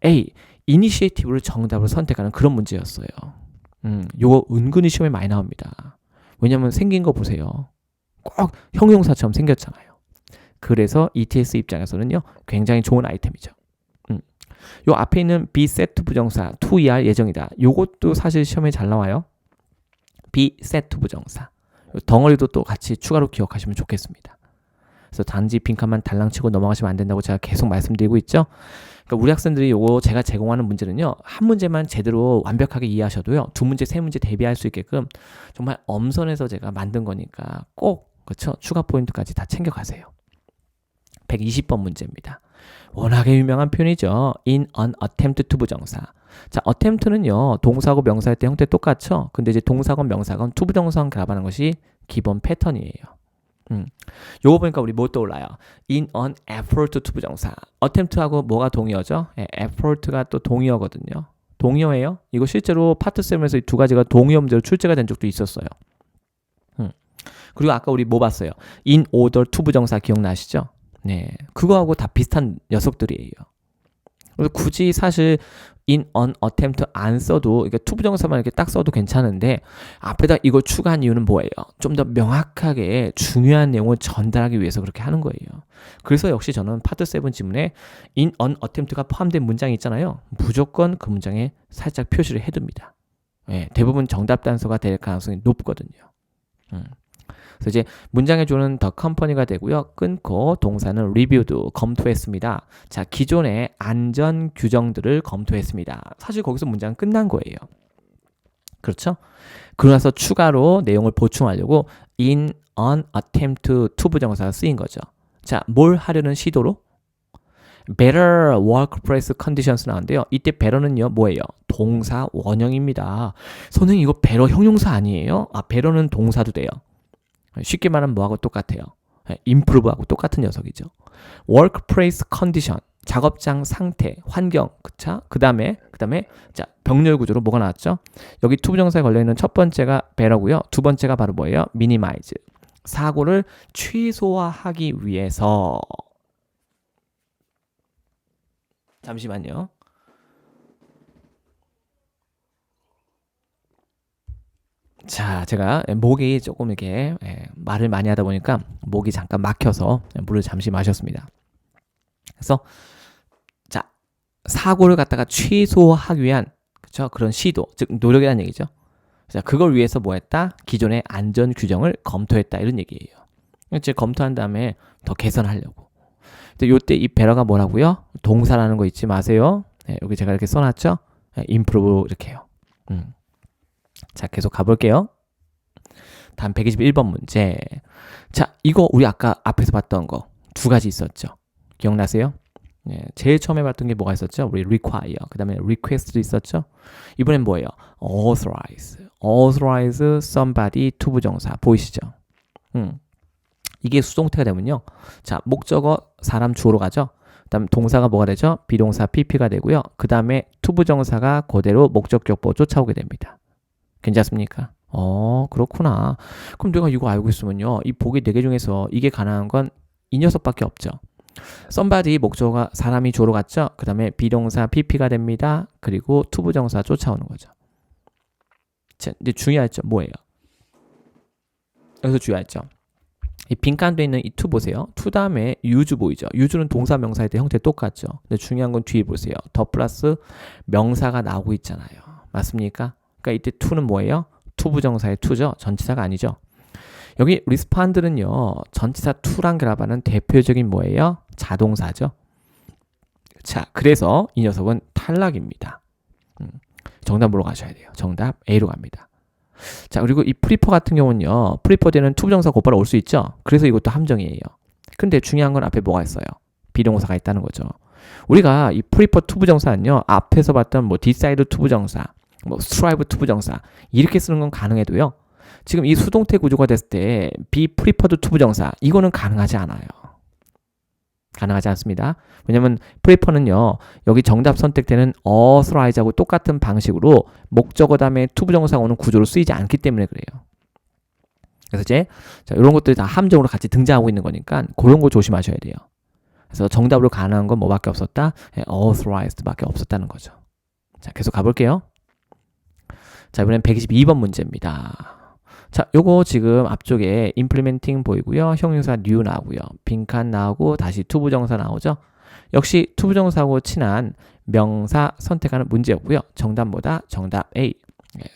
A, 이니시에이티브를 정답으로 선택하는 그런 문제였어요. 요거 은근히 시험에 많이 나옵니다. 왜냐면 생긴 거 보세요. 꼭 형용사처럼 생겼잖아요. 그래서 ETS 입장에서는요, 굉장히 좋은 아이템이죠. 요 앞에 있는 be set to 부정사, to ER 예정이다. 요것도 사실 시험에 잘 나와요. be set to 부정사. 덩어리도 또 같이 추가로 기억하시면 좋겠습니다. 그래서 단지 빈칸만 달랑치고 넘어가시면 안 된다고 제가 계속 말씀드리고 있죠. 그러니까 우리 학생들이 요거 제가 제공하는 문제는요, 한 문제만 제대로 완벽하게 이해하셔도요, 두 문제, 세 문제 대비할 수 있게끔 정말 엄선해서 제가 만든 거니까 꼭, 그렇죠? 추가 포인트까지 다 챙겨가세요. 120번 문제입니다. 워낙에 유명한 표현이죠. in an attempt to 부정사. 자, attempt는요, 동사하고 명사할 때 형태 똑같죠? 근데 이제 동사건 명사건 to 부정사건 결합하는 것이 기본 패턴이에요. 요거 보니까 우리 뭐 떠올라요? in an effort to 부정사. attempt하고 뭐가 동의어죠? 예, effort가 또 동의어거든요. 동의어예요? 이거 실제로 파트 7에서 이 두 가지가 동의어 문제로 출제가 된 적도 있었어요. 그리고 아까 우리 뭐 봤어요? in order to 부정사 기억나시죠? 네, 그거하고 다 비슷한 녀석들이에요. 그래서 굳이 사실 in an attempt 안 써도 이게 to 부정사만 이렇게 딱 써도 괜찮은데 앞에다 이걸 추가한 이유는 뭐예요? 좀 더 명확하게 중요한 내용을 전달하기 위해서 그렇게 하는 거예요. 그래서 역시 저는 파트 7 지문에 in an attempt가 포함된 문장이 있잖아요. 무조건 그 문장에 살짝 표시를 해둡니다. 네, 대부분 정답 단서가 될 가능성이 높거든요. 그래서 이제 문장에 주는 더 컴퍼니가 되고요. 끊고 동사는 reviewed, 검토했습니다. 자, 기존의 안전 규정들을 검토했습니다. 사실 거기서 문장은 끝난 거예요. 그렇죠? 그러고 나서 추가로 내용을 보충하려고 in an attempt to 부정사가 쓰인 거죠. 자, 뭘 하려는 시도로? better workplace conditions 나오는데요. 이때 better는요, 뭐예요? 동사 원형입니다. 선생님 이거 better 형용사 아니에요? 아, better는 동사도 돼요. 쉽게 말하면 뭐하고 똑같아요? improve하고 똑같은 녀석이죠. workplace condition, 작업장 상태, 환경, 그쵸? 그 다음에 자, 병렬 구조로 뭐가 나왔죠? 여기 투부정사에 걸려있는 첫 번째가 better고요. 두 번째가 바로 뭐예요? minimize, 사고를 최소화하기 위해서. 잠시만요. 자, 제가 목이 조금 이렇게 말을 많이 하다 보니까 목이 잠깐 막혀서 물을 잠시 마셨습니다. 그래서 자, 사고를 갖다가 최소화하기 위한, 그렇죠? 그런 시도, 즉 노력이라는 얘기죠. 자, 그걸 위해서 뭐 했다? 기존의 안전 규정을 검토했다, 이런 얘기예요. 즉 검토한 다음에 더 개선하려고. 근데 요때 이 배러가 뭐라고요? 동사라는 거 잊지 마세요. 네, 여기 제가 이렇게 써놨죠? improve 이렇게요. 자, 계속 가볼게요. 다음 121번 문제. 자, 이거 우리 아까 앞에서 봤던 거 두 가지 있었죠. 기억나세요? 네, 제일 처음에 봤던 게 뭐가 있었죠? 우리 require, 그 다음에 request도 있었죠. 이번엔 뭐예요? authorize somebody to 부정사 보이시죠? 이게 수동태가 되면요. 자, 목적어 사람 주어로 가죠. 그 다음 동사가 뭐가 되죠? 비동사 pp가 되고요. 그 다음에 to 부정사가 그대로 목적격보 쫓아오게 됩니다. 괜찮습니까? 그렇구나. 그럼 내가 이거 알고 있으면요, 이 보기 4개 중에서 이게 가능한 건 이 녀석밖에 없죠. somebody 목적어가 사람이 주어로 갔죠. 그 다음에 비동사 pp가 됩니다. 그리고 to 부정사 쫓아오는 거죠. 자, 근데 중요했죠. 뭐예요? 여기서 중요했죠. 이 빈칸돼 있는 이 to 보세요. to 다음에 use 보이죠. use는 동사 명사일 때 형태 똑같죠. 근데 중요한 건 뒤에 보세요. 더 플러스 명사가 나오고 있잖아요. 맞습니까? 그러니까 이때 to는 뭐예요? to 부정사의 to죠. 전치사가 아니죠. 여기 respond는요, 전치사 to랑 결합하는 대표적인 뭐예요? 자동사죠. 자, 그래서 이 녀석은 탈락입니다. 정답 보러 가셔야 돼요. 정답 A로 갑니다. 자, 그리고 이 prefer 같은 경우는요, prefer 되는 to 부정사 곧바로 올 수 있죠. 그래서 이것도 함정이에요. 근데 중요한 건 앞에 뭐가 있어요? 비동사가 있다는 거죠. 우리가 이 prefer to 부정사는요, 앞에서 봤던 뭐 decide to 부정사, 뭐 strive to 부정사 이렇게 쓰는 건 가능해도요, 지금 이 수동태 구조가 됐을 때 be preferred to 부정사 이거는 가능하지 않아요. 가능하지 않습니다. 왜냐면 prefer는요, 여기 정답 선택되는 authorize하고 똑같은 방식으로 목적어 다음에 to 부정사가 오는 구조로 쓰이지 않기 때문에 그래요. 그래서 이제 자, 이런 것들이 다 함정으로 같이 등장하고 있는 거니까 그런 거 조심하셔야 돼요. 그래서 정답으로 가능한 건 뭐밖에 없었다? authorized밖에 없었다는 거죠. 자, 계속 가볼게요. 자, 이번엔 122번 문제입니다. 자, 요거 지금 앞쪽에 implementing 보이고요. 형용사 new 나오고요. 빈칸 나오고 다시 투부정사 나오죠. 역시 투부정사하고 친한 명사 선택하는 문제였고요. 정답보다 정답 A,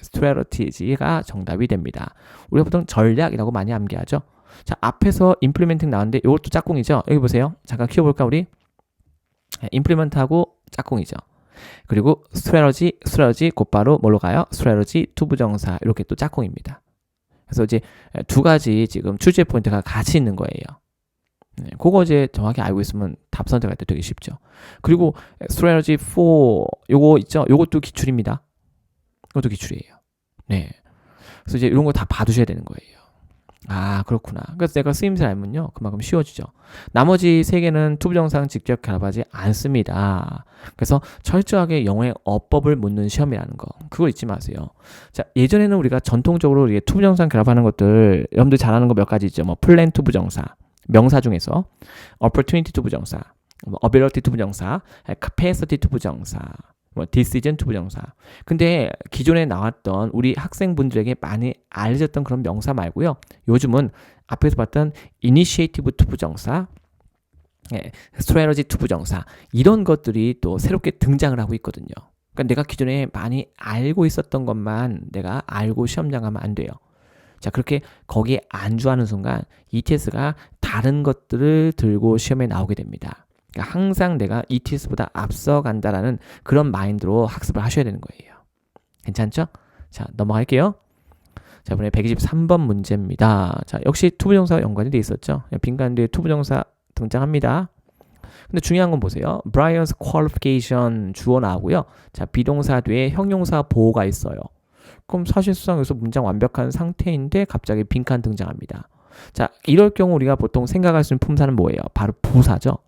strategy가 정답이 됩니다. 우리가 보통 전략이라고 많이 암기하죠. 자, 앞에서 implementing 나왔는데 이것도 짝꿍이죠. 여기 보세요. 잠깐 키워볼까 우리? implement하고 짝꿍이죠. 그리고 strategy 곧바로 뭘로 가요? strategy 투부정사 이렇게 또 짝꿍입니다. 그래서 이제 두 가지 지금 출제 포인트가 같이 있는 거예요. 그거 이제 정확히 알고 있으면 답 선택할 때 되게 쉽죠. 그리고 strategy for 요거 있죠? 요것도 기출입니다. 이것도 기출이에요. 네. 그래서 이제 이런 거 다 봐두셔야 되는 거예요. 아, 그렇구나. 그래서 내가 쓰임새를 알면요, 그만큼 쉬워지죠. 나머지 세 개는 투부정사랑 직접 결합하지 않습니다. 그래서 철저하게 영어의 어법을 묻는 시험이라는 거, 그걸 잊지 마세요. 자, 예전에는 우리가 전통적으로 이게 투부정사랑 결합하는 것들, 여러분들 잘 아는 거 몇 가지 있죠. 뭐 플랜 투부정사, 명사 중에서 opportunity 투부정사, ability 투부정사, capacity 투부정사, decision 투부정사. 근데 기존에 나왔던 우리 학생분들에게 많이 알려졌던 그런 명사 말고요. 요즘은 앞에서 봤던 initiative 투부정사, strategy 투부정사 이런 것들이 또 새롭게 등장을 하고 있거든요. 그러니까 내가 기존에 많이 알고 있었던 것만 내가 알고 시험장 가면 안 돼요. 자, 그렇게 거기에 안주하는 순간 ETS가 다른 것들을 들고 시험에 나오게 됩니다. 그러니까 항상 내가 ETS보다 앞서간다라는 그런 마인드로 학습을 하셔야 되는 거예요. 괜찮죠? 자, 넘어갈게요. 자, 이번에 123번 문제입니다. 자, 역시 투부정사와 연관이 돼 있었죠. 빈칸 뒤에 투부정사 등장합니다. 근데 중요한 건 보세요. Brian's qualification 주어 나오고요. 자, 비동사 뒤에 형용사 보호가 있어요. 그럼 사실상 여기서 문장 완벽한 상태인데 갑자기 빈칸 등장합니다. 자, 이럴 경우 우리가 보통 생각할 수 있는 품사는 뭐예요? 바로 부사죠.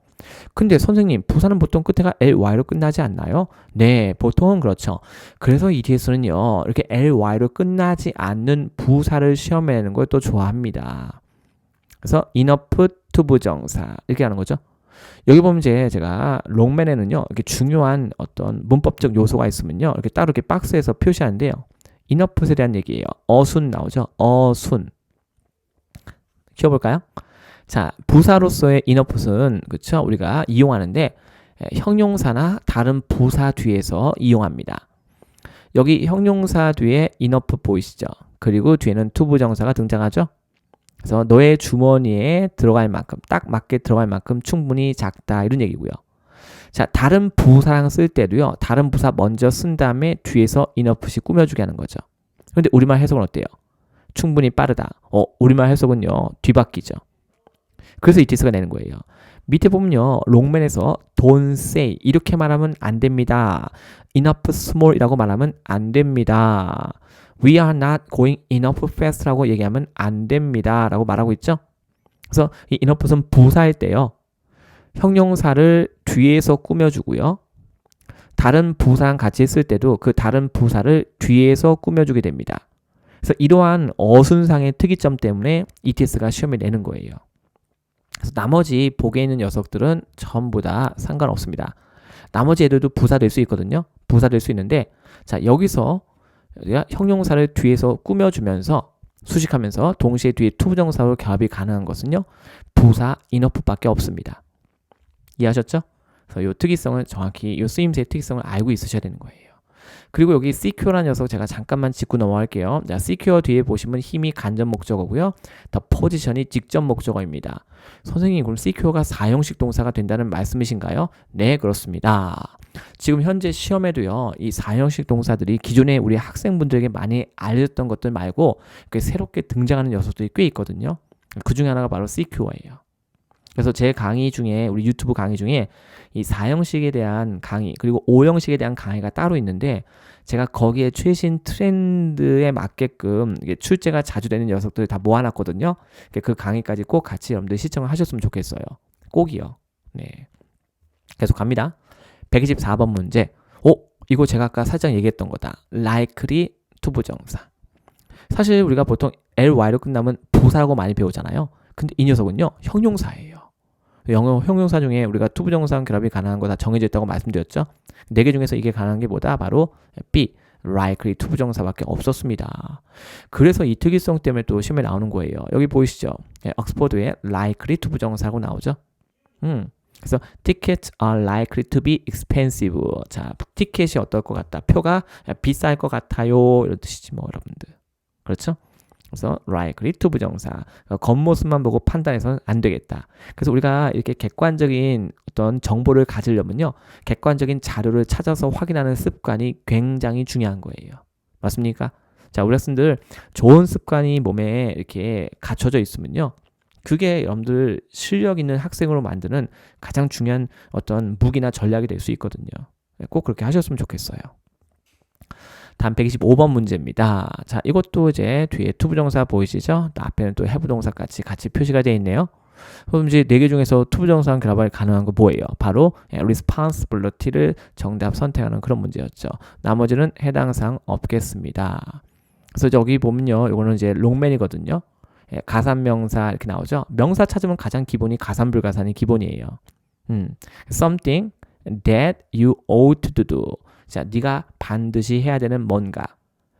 근데 선생님, 부사는 보통 끝에가 ly로 끝나지 않나요? 네, 보통은 그렇죠. 그래서 ETS는요, 이렇게 ly로 끝나지 않는 부사를 시험에 내는 걸 또 좋아합니다. 그래서 enough 투부정사 이렇게 하는 거죠. 여기 보면 이제 제가 롱맨에는요, 이렇게 중요한 어떤 문법적 요소가 있으면요, 이렇게 따로 이렇게 박스에서 표시하는데요. enough에 대한 얘기예요. 어순 나오죠. 어순. 키워볼까요? 자, 부사로서의 enough는 그쵸? 우리가 이용하는데 형용사나 다른 부사 뒤에서 이용합니다. 여기 형용사 뒤에 enough 보이시죠? 그리고 뒤에는 투부정사가 등장하죠. 그래서 너의 주머니에 들어갈 만큼, 딱 맞게 들어갈 만큼 충분히 작다 이런 얘기고요. 자, 다른 부사랑 쓸 때도요. 다른 부사 먼저 쓴 다음에 뒤에서 enough이 꾸며주게 하는 거죠. 그런데 우리말 해석은 어때요? 충분히 빠르다. 우리말 해석은요. 뒤바뀌죠. 그래서 ETS가 내는 거예요. 밑에 보면요. 롱맨에서 don't say 이렇게 말하면 안 됩니다. enough small이라고 말하면 안 됩니다. We are not going enough fast라고 얘기하면 안 됩니다. 라고 말하고 있죠. 그래서 이 enough는 부사일 때요. 형용사를 뒤에서 꾸며주고요. 다른 부사랑 같이 쓸 때도 그 다른 부사를 뒤에서 꾸며주게 됩니다. 그래서 이러한 어순상의 특이점 때문에 ETS가 시험에 내는 거예요. 그래서 나머지 복에 있는 녀석들은 전부 다 상관없습니다. 나머지 애들도 부사 될 수 있거든요. 부사 될 수 있는데 자, 여기서 형용사를 뒤에서 꾸며주면서 수식하면서 동시에 뒤에 투부정사로 결합이 가능한 것은요. 부사 enough밖에 없습니다. 이해하셨죠? 그래서 이 특이성을 정확히 이 쓰임새의 특이성을 알고 있으셔야 되는 거예요. 그리고 여기 secure라는 녀석 제가 잠깐만 짚고 넘어갈게요. 자, secure 뒤에 보시면 힘이 간접 목적어고요. the position이 직접 목적어입니다. 선생님, 그럼 secure가 4형식 동사가 된다는 말씀이신가요? 네, 그렇습니다. 지금 현재 시험에도요. 이 4형식 동사들이 기존에 우리 학생분들에게 많이 알려졌던 것들 말고 새롭게 등장하는 녀석들이 꽤 있거든요. 그 중에 하나가 바로 secure예요. 그래서 제 강의 중에 우리 유튜브 강의 중에 이 4형식에 대한 강의 그리고 5형식에 대한 강의가 따로 있는데 제가 거기에 최신 트렌드에 맞게끔 이게 출제가 자주 되는 녀석들을 다 모아놨거든요. 그 강의까지 꼭 같이 여러분들 시청을 하셨으면 좋겠어요. 꼭이요. 네. 계속 갑니다. 124번 문제. 이거 제가 아까 살짝 얘기했던 거다. likely 투부정사. 사실 우리가 보통 ly로 끝나면 부사라고 많이 배우잖아요. 근데 이 녀석은요, 형용사예요. 영어 형용사 중에 우리가 투부정사랑 결합이 가능한 거 다 정해져 있다고 말씀드렸죠. 4개 중에서 이게 가능한 게 뭐다? 바로 B, likely 투부정사밖에 없었습니다. 그래서 이 특이성 때문에 또 시험에 나오는 거예요. 여기 보이시죠? 옥스퍼드에 likely 투부정사라고 나오죠. 그래서 tickets are likely to be expensive. 자, 티켓이 어떨 것 같다. 표가 비쌀 것 같아요. 이런 뜻이지 뭐 여러분들. 그렇죠? 그래서 likely to 부정사. 겉모습만 보고 판단해서는 안 되겠다. 그래서 우리가 이렇게 객관적인 어떤 정보를 가지려면요, 객관적인 자료를 찾아서 확인하는 습관이 굉장히 중요한 거예요. 맞습니까? 자, 우리 학생들 좋은 습관이 몸에 이렇게 갖춰져 있으면요, 그게 여러분들 실력 있는 학생으로 만드는 가장 중요한 어떤 무기나 전략이 될 수 있거든요. 꼭 그렇게 하셨으면 좋겠어요. 다음 125번 문제입니다. 자, 이것도 이제 뒤에 투부정사 보이시죠? 또 앞에는 또 해부동사까지 같이 표시가 되어 있네요. 그럼 이제 4개 중에서 투부정사랑 결합이 가능한 거 뭐예요? 바로 responsibility를 정답 선택하는 그런 문제였죠. 나머지는 해당 사항 없겠습니다. 그래서 여기 보면요, 이거는 이제 롱맨이거든요. 가산명사 이렇게 나오죠. 명사 찾으면 가장 기본이 가산불가산이 기본이에요. something that you ought to do. 자, 네가 반드시 해야 되는 뭔가.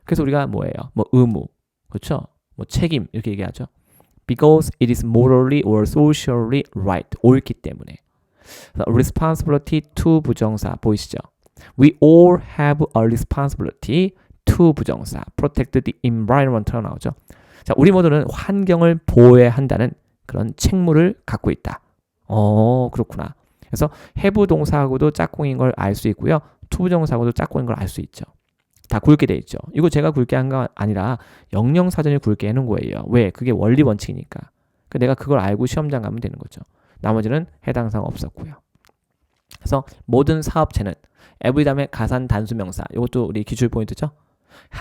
그래서 우리가 뭐예요? 뭐 의무, 그렇죠? 뭐 책임 이렇게 얘기하죠. Because it is morally or socially right. 옳기 때문에. responsibility to 부정사 보이시죠? We all have a responsibility to 부정사. protect the environment로 나오죠. 자, 우리 모두는 환경을 보호해야 한다는 그런 책무를 갖고 있다. 그렇구나. 그래서 have 동사하고도 짝꿍인 걸 알 수 있고요. 투부정사하고도 짝꿍인 걸 알 수 있죠. 다 굵게 돼 있죠. 이거 제가 굵게 한 거 아니라 영영사전이 굵게 해놓은 거예요. 왜? 그게 원리 원칙이니까. 내가 그걸 알고 시험장 가면 되는 거죠. 나머지는 해당 사항 없었고요. 그래서 모든 사업체는 every 다음에 가산 단수명사. 이것도 우리 기출 포인트죠.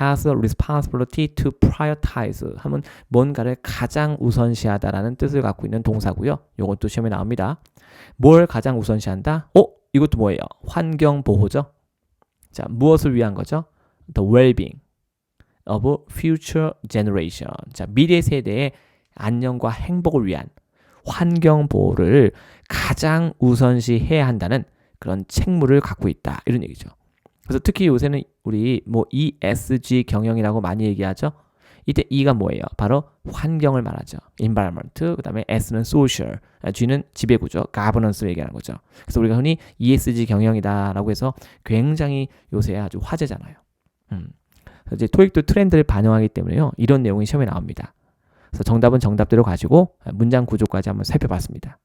has a responsibility to prioritize 하면 뭔가를 가장 우선시하다라는 뜻을 갖고 있는 동사고요. 이것도 시험에 나옵니다. 뭘 가장 우선시한다? 이것도 뭐예요? 환경 보호죠. 자, 무엇을 위한 거죠? The well-being of future generation. 자, 미래 세대의 안녕과 행복을 위한 환경 보호를 가장 우선시해야 한다는 그런 책무를 갖고 있다. 이런 얘기죠. 그래서 특히 요새는 우리 뭐 ESG 경영이라고 많이 얘기하죠. 이때 E가 뭐예요? 바로 환경을 말하죠. environment, 그 다음에 S는 social, G는 지배구조, governance를 얘기하는 거죠. 그래서 우리가 흔히 ESG 경영이다라고 해서 굉장히 요새 아주 화제잖아요. 그래서 이제 토익도 트렌드를 반영하기 때문에요. 이런 내용이 시험에 나옵니다. 그래서 정답은 정답대로 가지고 문장 구조까지 한번 살펴봤습니다.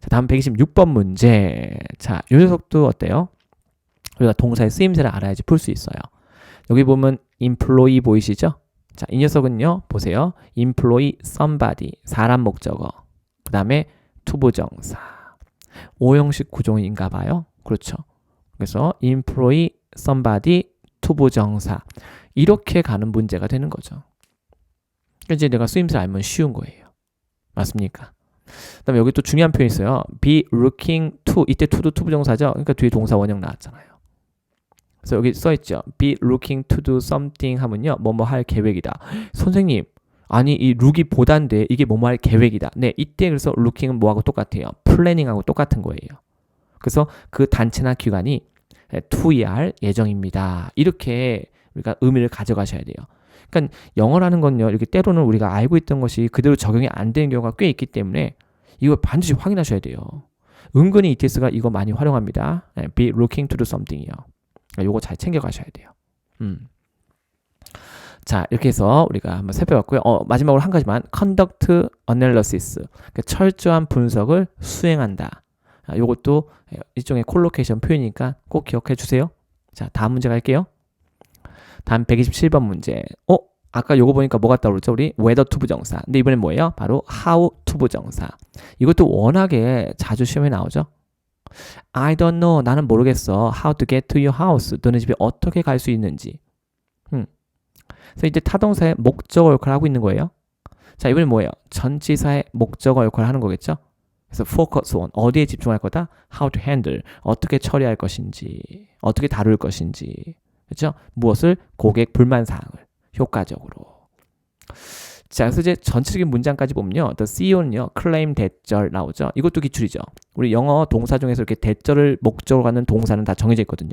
자, 다음 126번 문제. 자, 이 녀석도 어때요? 우리가 동사의 쓰임새를 알아야지 풀 수 있어요. 여기 보면 employee 보이시죠? 자, 이 녀석은요, 보세요. employ somebody, 사람 목적어. 그 다음에 투부정사. 5형식 구조인가 봐요. 그렇죠. 그래서 employ somebody, 투부정사. 이렇게 가는 문제가 되는 거죠. 이제 내가 쓰임새를 알면 쉬운 거예요. 맞습니까? 그 다음에 여기 또 중요한 표현이 있어요. be looking to. 이때 to도 투부정사죠. 그러니까 뒤에 동사 원형 나왔잖아요. 그래서 여기 써있죠. be looking to do something 하면요. 뭐뭐 할 계획이다. 선생님, 아니 이 look이 보단데 이게 뭐뭐 할 계획이다. 네, 이때 그래서 looking은 뭐하고 똑같아요? planning하고 똑같은 거예요. 그래서 그 단체나 기관이 to할 예정입니다. 이렇게 우리가 의미를 가져가셔야 돼요. 그러니까 영어라는 건요. 이렇게 때로는 우리가 알고 있던 것이 그대로 적용이 안 되는 경우가 꽤 있기 때문에 이거 반드시 확인하셔야 돼요. 은근히 ETS가 이거 많이 활용합니다. be looking to do something이요. 요거 잘 챙겨가셔야 돼요. 자, 이렇게 해서 우리가 한번 살펴봤고요. 마지막으로 한 가지만 conduct analysis, 그러니까 철저한 분석을 수행한다. 요것도 일종의 콜로케이션 표현이니까 꼭 기억해 주세요. 자, 다음 문제 갈게요. 다음 127번 문제. 아까 요거 보니까 뭐가 떠오르죠? 우리 whether 투부정사. 근데 이번엔 뭐예요? 바로 how 투부정사. 이것도 워낙에 자주 시험에 나오죠. I don't know. 나는 모르겠어. How to get to your house. 너네 집에 어떻게 갈 수 있는지. 그래서 이제 타동사의 목적어 역할을 하고 있는 거예요. 자, 이번엔 뭐예요? 전치사의 목적어 역할을 하는 거겠죠? 그래서 focus on. 어디에 집중할 거다? How to handle. 어떻게 처리할 것인지. 어떻게 다룰 것인지. 그렇죠? 무엇을? 고객 불만 사항을 효과적으로. 자, 그래서 이제 전체적인 문장까지 보면요. The CEO는요, claim 대절 나오죠. 이것도 기출이죠. 우리 영어 동사 중에서 이렇게 대절을 목적으로 갖는 동사는 다 정해져 있거든요.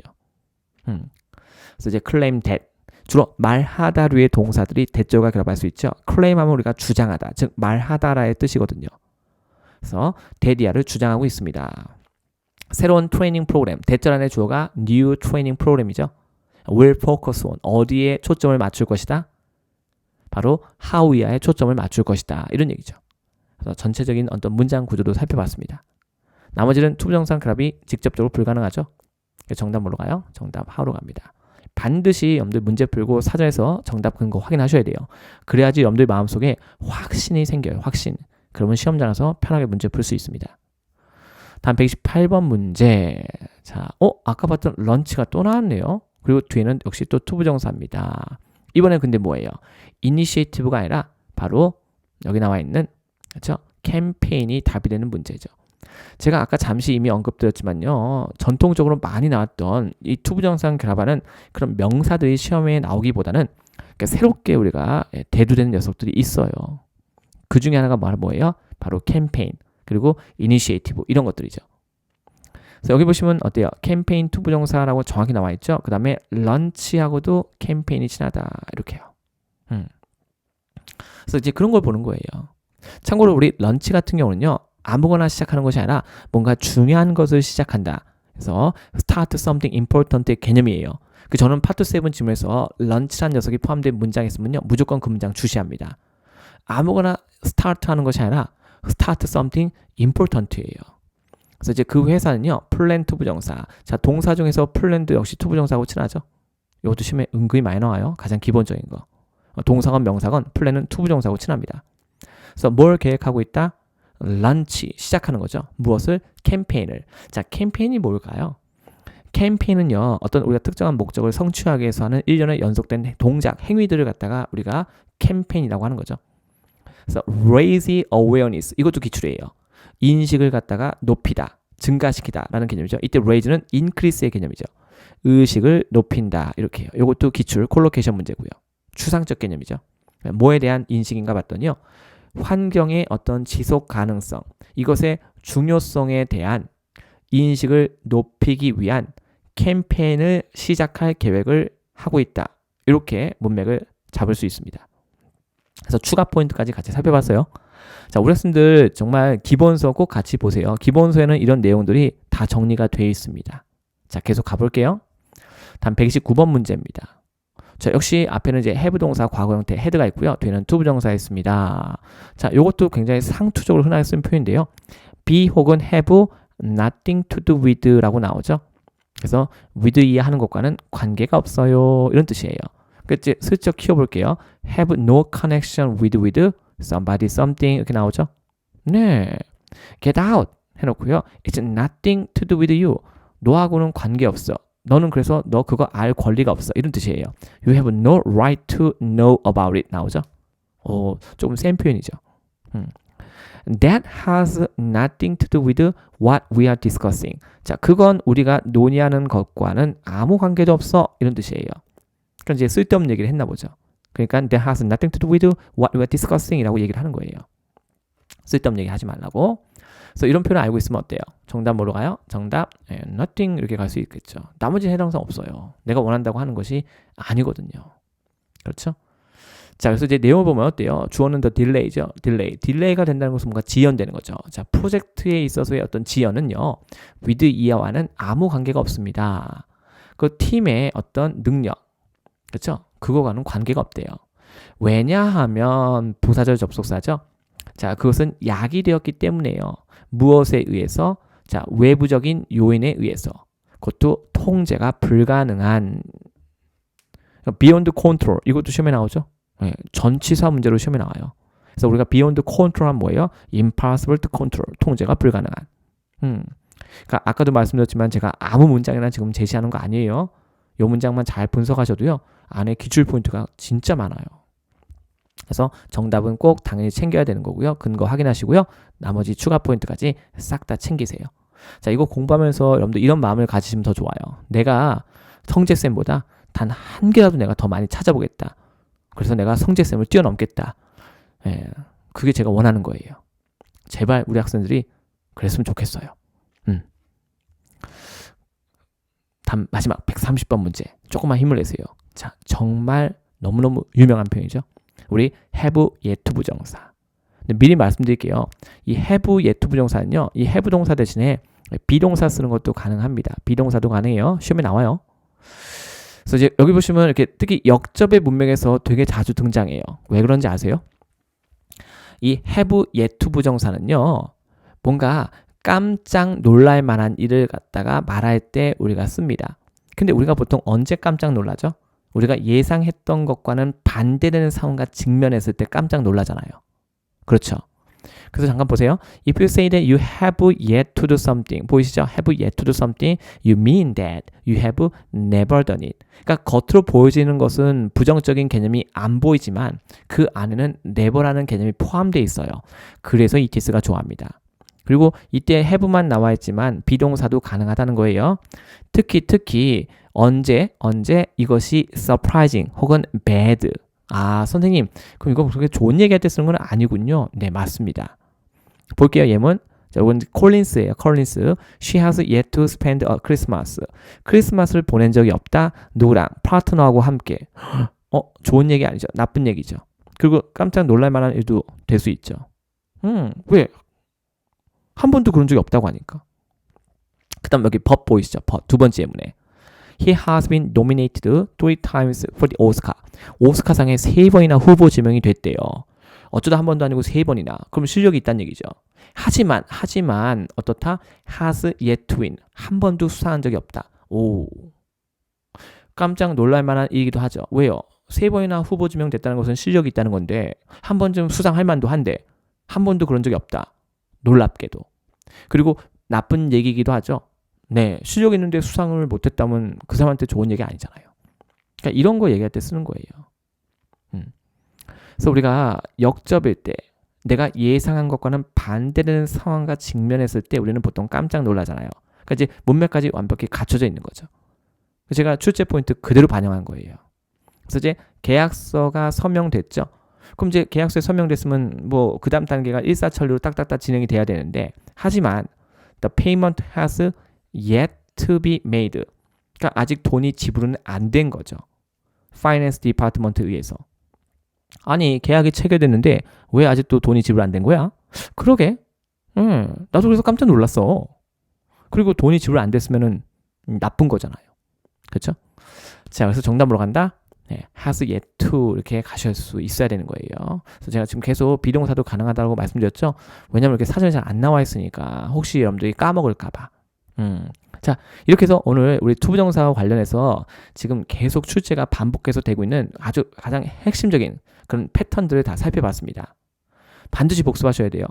그래서 이제 claim that. 주로 말하다류의 동사들이 대절과 결합할 수 있죠. claim하면 우리가 주장하다, 즉 말하다라의 뜻이거든요. 그래서 대디아를 주장하고 있습니다. 새로운 트레이닝 프로그램, 대절 안의 주어가 new 트레이닝 프로그램이죠. will focus on, 어디에 초점을 맞출 것이다? 바로 how야에 초점을 맞출 것이다. 이런 얘기죠. 그래서 전체적인 어떤 문장 구조도 살펴봤습니다. 나머지는 투부정사 결합이 직접적으로 불가능하죠. 정답 뭘로 가요? 정답 how로 갑니다. 반드시 여러분들 문제 풀고 사전에서 정답 근거 확인하셔야 돼요. 그래야지 여러분들 마음속에 확신이 생겨요. 확신. 그러면 시험장 가서 편하게 문제 풀 수 있습니다. 다음 128번 문제. 자, 아까 봤던 런치가 또 나왔네요. 그리고 뒤에는 역시 또 투부정사입니다. 이번엔 근데 뭐예요? 이니시에이티브가 아니라 바로 여기 나와 있는, 그렇죠? 캠페인이 답이 되는 문제죠. 제가 아까 잠시 이미 언급드렸지만요. 전통적으로 많이 나왔던 이 투부정사 결합하는 그런 명사들이 시험에 나오기보다는 그러니까 새롭게 우리가 대두되는 녀석들이 있어요. 그 중에 하나가 뭐예요? 바로 캠페인, 그리고 이니시에이티브 이런 것들이죠. 그래서 여기 보시면 어때요? 캠페인 투부정사라고 정확히 나와 있죠. 그 다음에 런치하고도 캠페인이 친하다 이렇게요. 그래서 이제 그런 걸 보는 거예요. 참고로 우리 런치 같은 경우는요. 아무거나 시작하는 것이 아니라 뭔가 중요한 것을 시작한다. 그래서 start something important의 개념이에요. 저는 파트 7 질문에서 런치라는 녀석이 포함된 문장이 있으면요. 무조건 그 문장 주시합니다. 아무거나 start 하는 것이 아니라 start something important예요. 그래서 이제 그 회사는요. 플랜 투부정사. 자, 동사 중에서 플랜도 역시 투부정사하고 친하죠. 이것도 시험에 은근히 많이 나와요. 가장 기본적인 거. 동사건 명사건 플랜은 투부정사하고 친합니다. 그래서 뭘 계획하고 있다? 런치, 시작하는 거죠. 무엇을? 캠페인을. 자, 캠페인이 뭘까요? 캠페인은요. 어떤 우리가 특정한 목적을 성취하기 위해서 하는 일련의 연속된 동작, 행위들을 갖다가 우리가 캠페인이라고 하는 거죠. 그래서 raise awareness, 이것도 기출이에요. 인식을 갖다가 높이다, 증가시키다 라는 개념이죠. 이때 raise는 increase의 개념이죠. 의식을 높인다 이렇게 해요. 이것도 기출, 콜로케이션 문제고요. 추상적 개념이죠. 뭐에 대한 인식인가 봤더니요. 환경의 어떤 지속 가능성, 이것의 중요성에 대한 인식을 높이기 위한 캠페인을 시작할 계획을 하고 있다. 이렇게 문맥을 잡을 수 있습니다. 그래서 추가 포인트까지 같이 살펴봤어요. 자, 우리 학생들 정말 기본서 꼭 같이 보세요. 기본서에는 이런 내용들이 다 정리가 되어 있습니다. 자, 계속 가볼게요. 다음 129번 문제입니다. 자, 역시 앞에는 이제 have 동사 과거 형태 had가 있고요. 뒤에는 투부정사 있습니다. 자, 이것도 굉장히 상투적으로 흔하게 쓰는 표현인데요. be 혹은 have nothing to do with 라고 나오죠. 그래서 with 이해하는 것과는 관계가 없어요. 이런 뜻이에요. 그치? 슬쩍 키워볼게요. have no connection with somebody, something 이렇게 나오죠. 네. get out 해놓고요. it's nothing to do with you. 너하고는 관계없어. 너는 그래서 너 그거 알 권리가 없어. 이런 뜻이에요. You have no right to know about it 나오죠. 조금 센 표현이죠. That has nothing to do with what we are discussing. 자, 그건 우리가 논의하는 것과는 아무 관계도 없어. 이런 뜻이에요. 그러니까 이제 쓸데없는 얘기를 했나 보죠. 그러니까 that has nothing to do with what we are discussing 이라고 얘기를 하는 거예요. 쓸데없는 얘기 하지 말라고. 그래서 이런 표현 알고 있으면 어때요? 정답 뭐로 가요? 정답 nothing 이렇게 갈 수 있겠죠. 나머지 해당상 없어요. 내가 원한다고 하는 것이 아니거든요. 그렇죠? 자, 그래서 이제 내용을 보면 어때요? 주어는 the delay죠. 딜레이가 된다는 것은 뭔가 지연되는 거죠. 자, 프로젝트에 있어서의 어떤 지연은요. with 이하와는 아무 관계가 없습니다. 그 팀의 어떤 능력, 그렇죠? 그거와는 관계가 없대요. 왜냐하면 부사절 접속사죠. 자, 그것은 약이 되었기 때문에요. 무엇에 의해서? 자, 외부적인 요인에 의해서. 그것도 통제가 불가능한 beyond control. 이것도 시험에 나오죠. 네, 전치사 문제로 시험에 나와요. 그래서 우리가 beyond control은 뭐예요? impossible to control. 통제가 불가능한. 그러니까 아까도 말씀드렸지만 제가 아무 문장이나 지금 제시하는 거 아니에요. 이 문장만 잘 분석하셔도요. 안에 기출 포인트가 진짜 많아요. 그래서 정답은 꼭 당연히 챙겨야 되는 거고요. 근거 확인하시고요. 나머지 추가 포인트까지 싹 다 챙기세요. 자, 이거 공부하면서 여러분들 이런 마음을 가지시면 더 좋아요. 내가 성재쌤보다 단 한 개라도 내가 더 많이 찾아보겠다. 그래서 내가 성재쌤을 뛰어넘겠다. 예, 그게 제가 원하는 거예요. 제발 우리 학생들이 그랬으면 좋겠어요. 다음 마지막 130번 문제. 조금만 힘을 내세요. 자, 정말 너무너무 유명한 표현이죠. 우리 have yet to 부정사. 근데 미리 말씀드릴게요. 이 have yet to 부정사는요. 이 have 동사 대신에 비동사 쓰는 것도 가능합니다. 비동사도 가능해요. 시험에 나와요. 그래서 이제 여기 보시면 이렇게 특히 역접의 문맥에서 되게 자주 등장해요. 왜 그런지 아세요? 이 have yet to 부정사는요. 뭔가 깜짝 놀랄 만한 일을 갖다가 말할 때 우리가 씁니다. 근데 우리가 보통 언제 깜짝 놀라죠? 우리가 예상했던 것과는 반대되는 상황과 직면했을 때 깜짝 놀라잖아요. 그렇죠? 그래서 잠깐 보세요. If you say that you have yet to do something, 보이시죠? have yet to do something, you mean that you have never done it. 그러니까 겉으로 보여지는 것은 부정적인 개념이 안 보이지만 그 안에는 never라는 개념이 포함되어 있어요. 그래서 ETS가 좋아합니다. 그리고 이때 have만 나와 있지만 비동사도 가능하다는 거예요. 특히 언제 이것이 surprising 혹은 bad. 아, 선생님, 그럼 이거 그렇게 좋은 얘기할 때 쓰는 건 아니군요. 네, 맞습니다. 볼게요, 예문. 자, 이건 콜린스예요. 콜린스. She has yet to spend a Christmas. 크리스마스를 보낸 적이 없다. 누구랑? 파트너하고 함께. 좋은 얘기 아니죠. 나쁜 얘기죠. 그리고 깜짝 놀랄 만한 일도 될 수 있죠. 왜? 한 번도 그런 적이 없다고 하니까. 그 다음 여기 법 보이시죠? 법. 두 번째 예문에. He has been nominated 3 times for the Oscar. 오스카상에 3번이나 후보 지명이 됐대요. 어쩌다 한 번도 아니고 3번이나. 그럼 실력이 있다는 얘기죠. 하지만 어떻다? has yet to win. 한 번도 수상한 적이 없다. 오. 깜짝 놀랄 만한 일이기도 하죠. 왜요? 3번이나 후보 지명됐다는 것은 실력이 있다는 건데 한 번쯤 수상할 만도 한데 한 번도 그런 적이 없다. 놀랍게도. 그리고 나쁜 얘기이기도 하죠. 네, 실력 있는데 수상을 못했다면 그 사람한테 좋은 얘기 아니잖아요. 그러니까 이런 거 얘기할 때 쓰는 거예요. 그래서 우리가 역접일 때 내가 예상한 것과는 반대되는 상황과 직면했을 때 우리는 보통 깜짝 놀라잖아요. 그러니까 이제 문맥까지 완벽히 갖춰져 있는 거죠. 제가 출제 포인트 그대로 반영한 거예요. 그래서 이제 계약서가 서명됐죠. 그럼 이제 계약서에 서명됐으면 뭐 그 다음 단계가 일사천리로 딱딱딱 진행이 돼야 되는데 하지만 the payment has yet to be made. 그러니까 아직 돈이 지불은 안 된 거죠. Finance Department에 의해서. 아니 계약이 체결됐는데 왜 아직도 돈이 지불 안 된 거야? 그러게. 나도 그래서 깜짝 놀랐어. 그리고 돈이 지불 안 됐으면은 나쁜 거잖아요. 그렇죠? 자, 그래서 정답으로 간다. 네, has yet to 이렇게 가실 수 있어야 되는 거예요. 그래서 제가 지금 계속 비동사도 가능하다고 말씀드렸죠. 왜냐면 이렇게 사전에 잘 안 나와 있으니까 혹시 여러분들이 까먹을까봐. 자, 이렇게 해서 오늘 우리 투부정사와 관련해서 지금 계속 출제가 반복해서 되고 있는 아주 가장 핵심적인 그런 패턴들을 다 살펴봤습니다. 반드시 복습하셔야 돼요.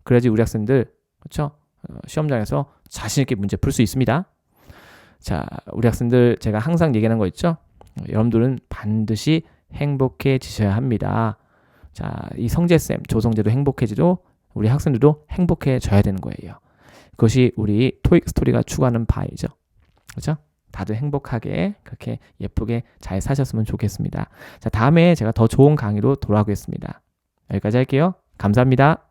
그래야지 우리 학생들 그렇죠? 시험장에서 자신 있게 문제 풀 수 있습니다. 자, 우리 학생들 제가 항상 얘기하는 거 있죠? 여러분들은 반드시 행복해지셔야 합니다. 자, 이 성재쌤, 조성재도 행복해지고 우리 학생들도 행복해져야 되는 거예요. 그것이 우리 토익 스토리가 추구하는 바이죠. 그렇죠? 다들 행복하게 그렇게 예쁘게 잘 사셨으면 좋겠습니다. 자, 다음에 제가 더 좋은 강의로 돌아오겠습니다. 여기까지 할게요. 감사합니다.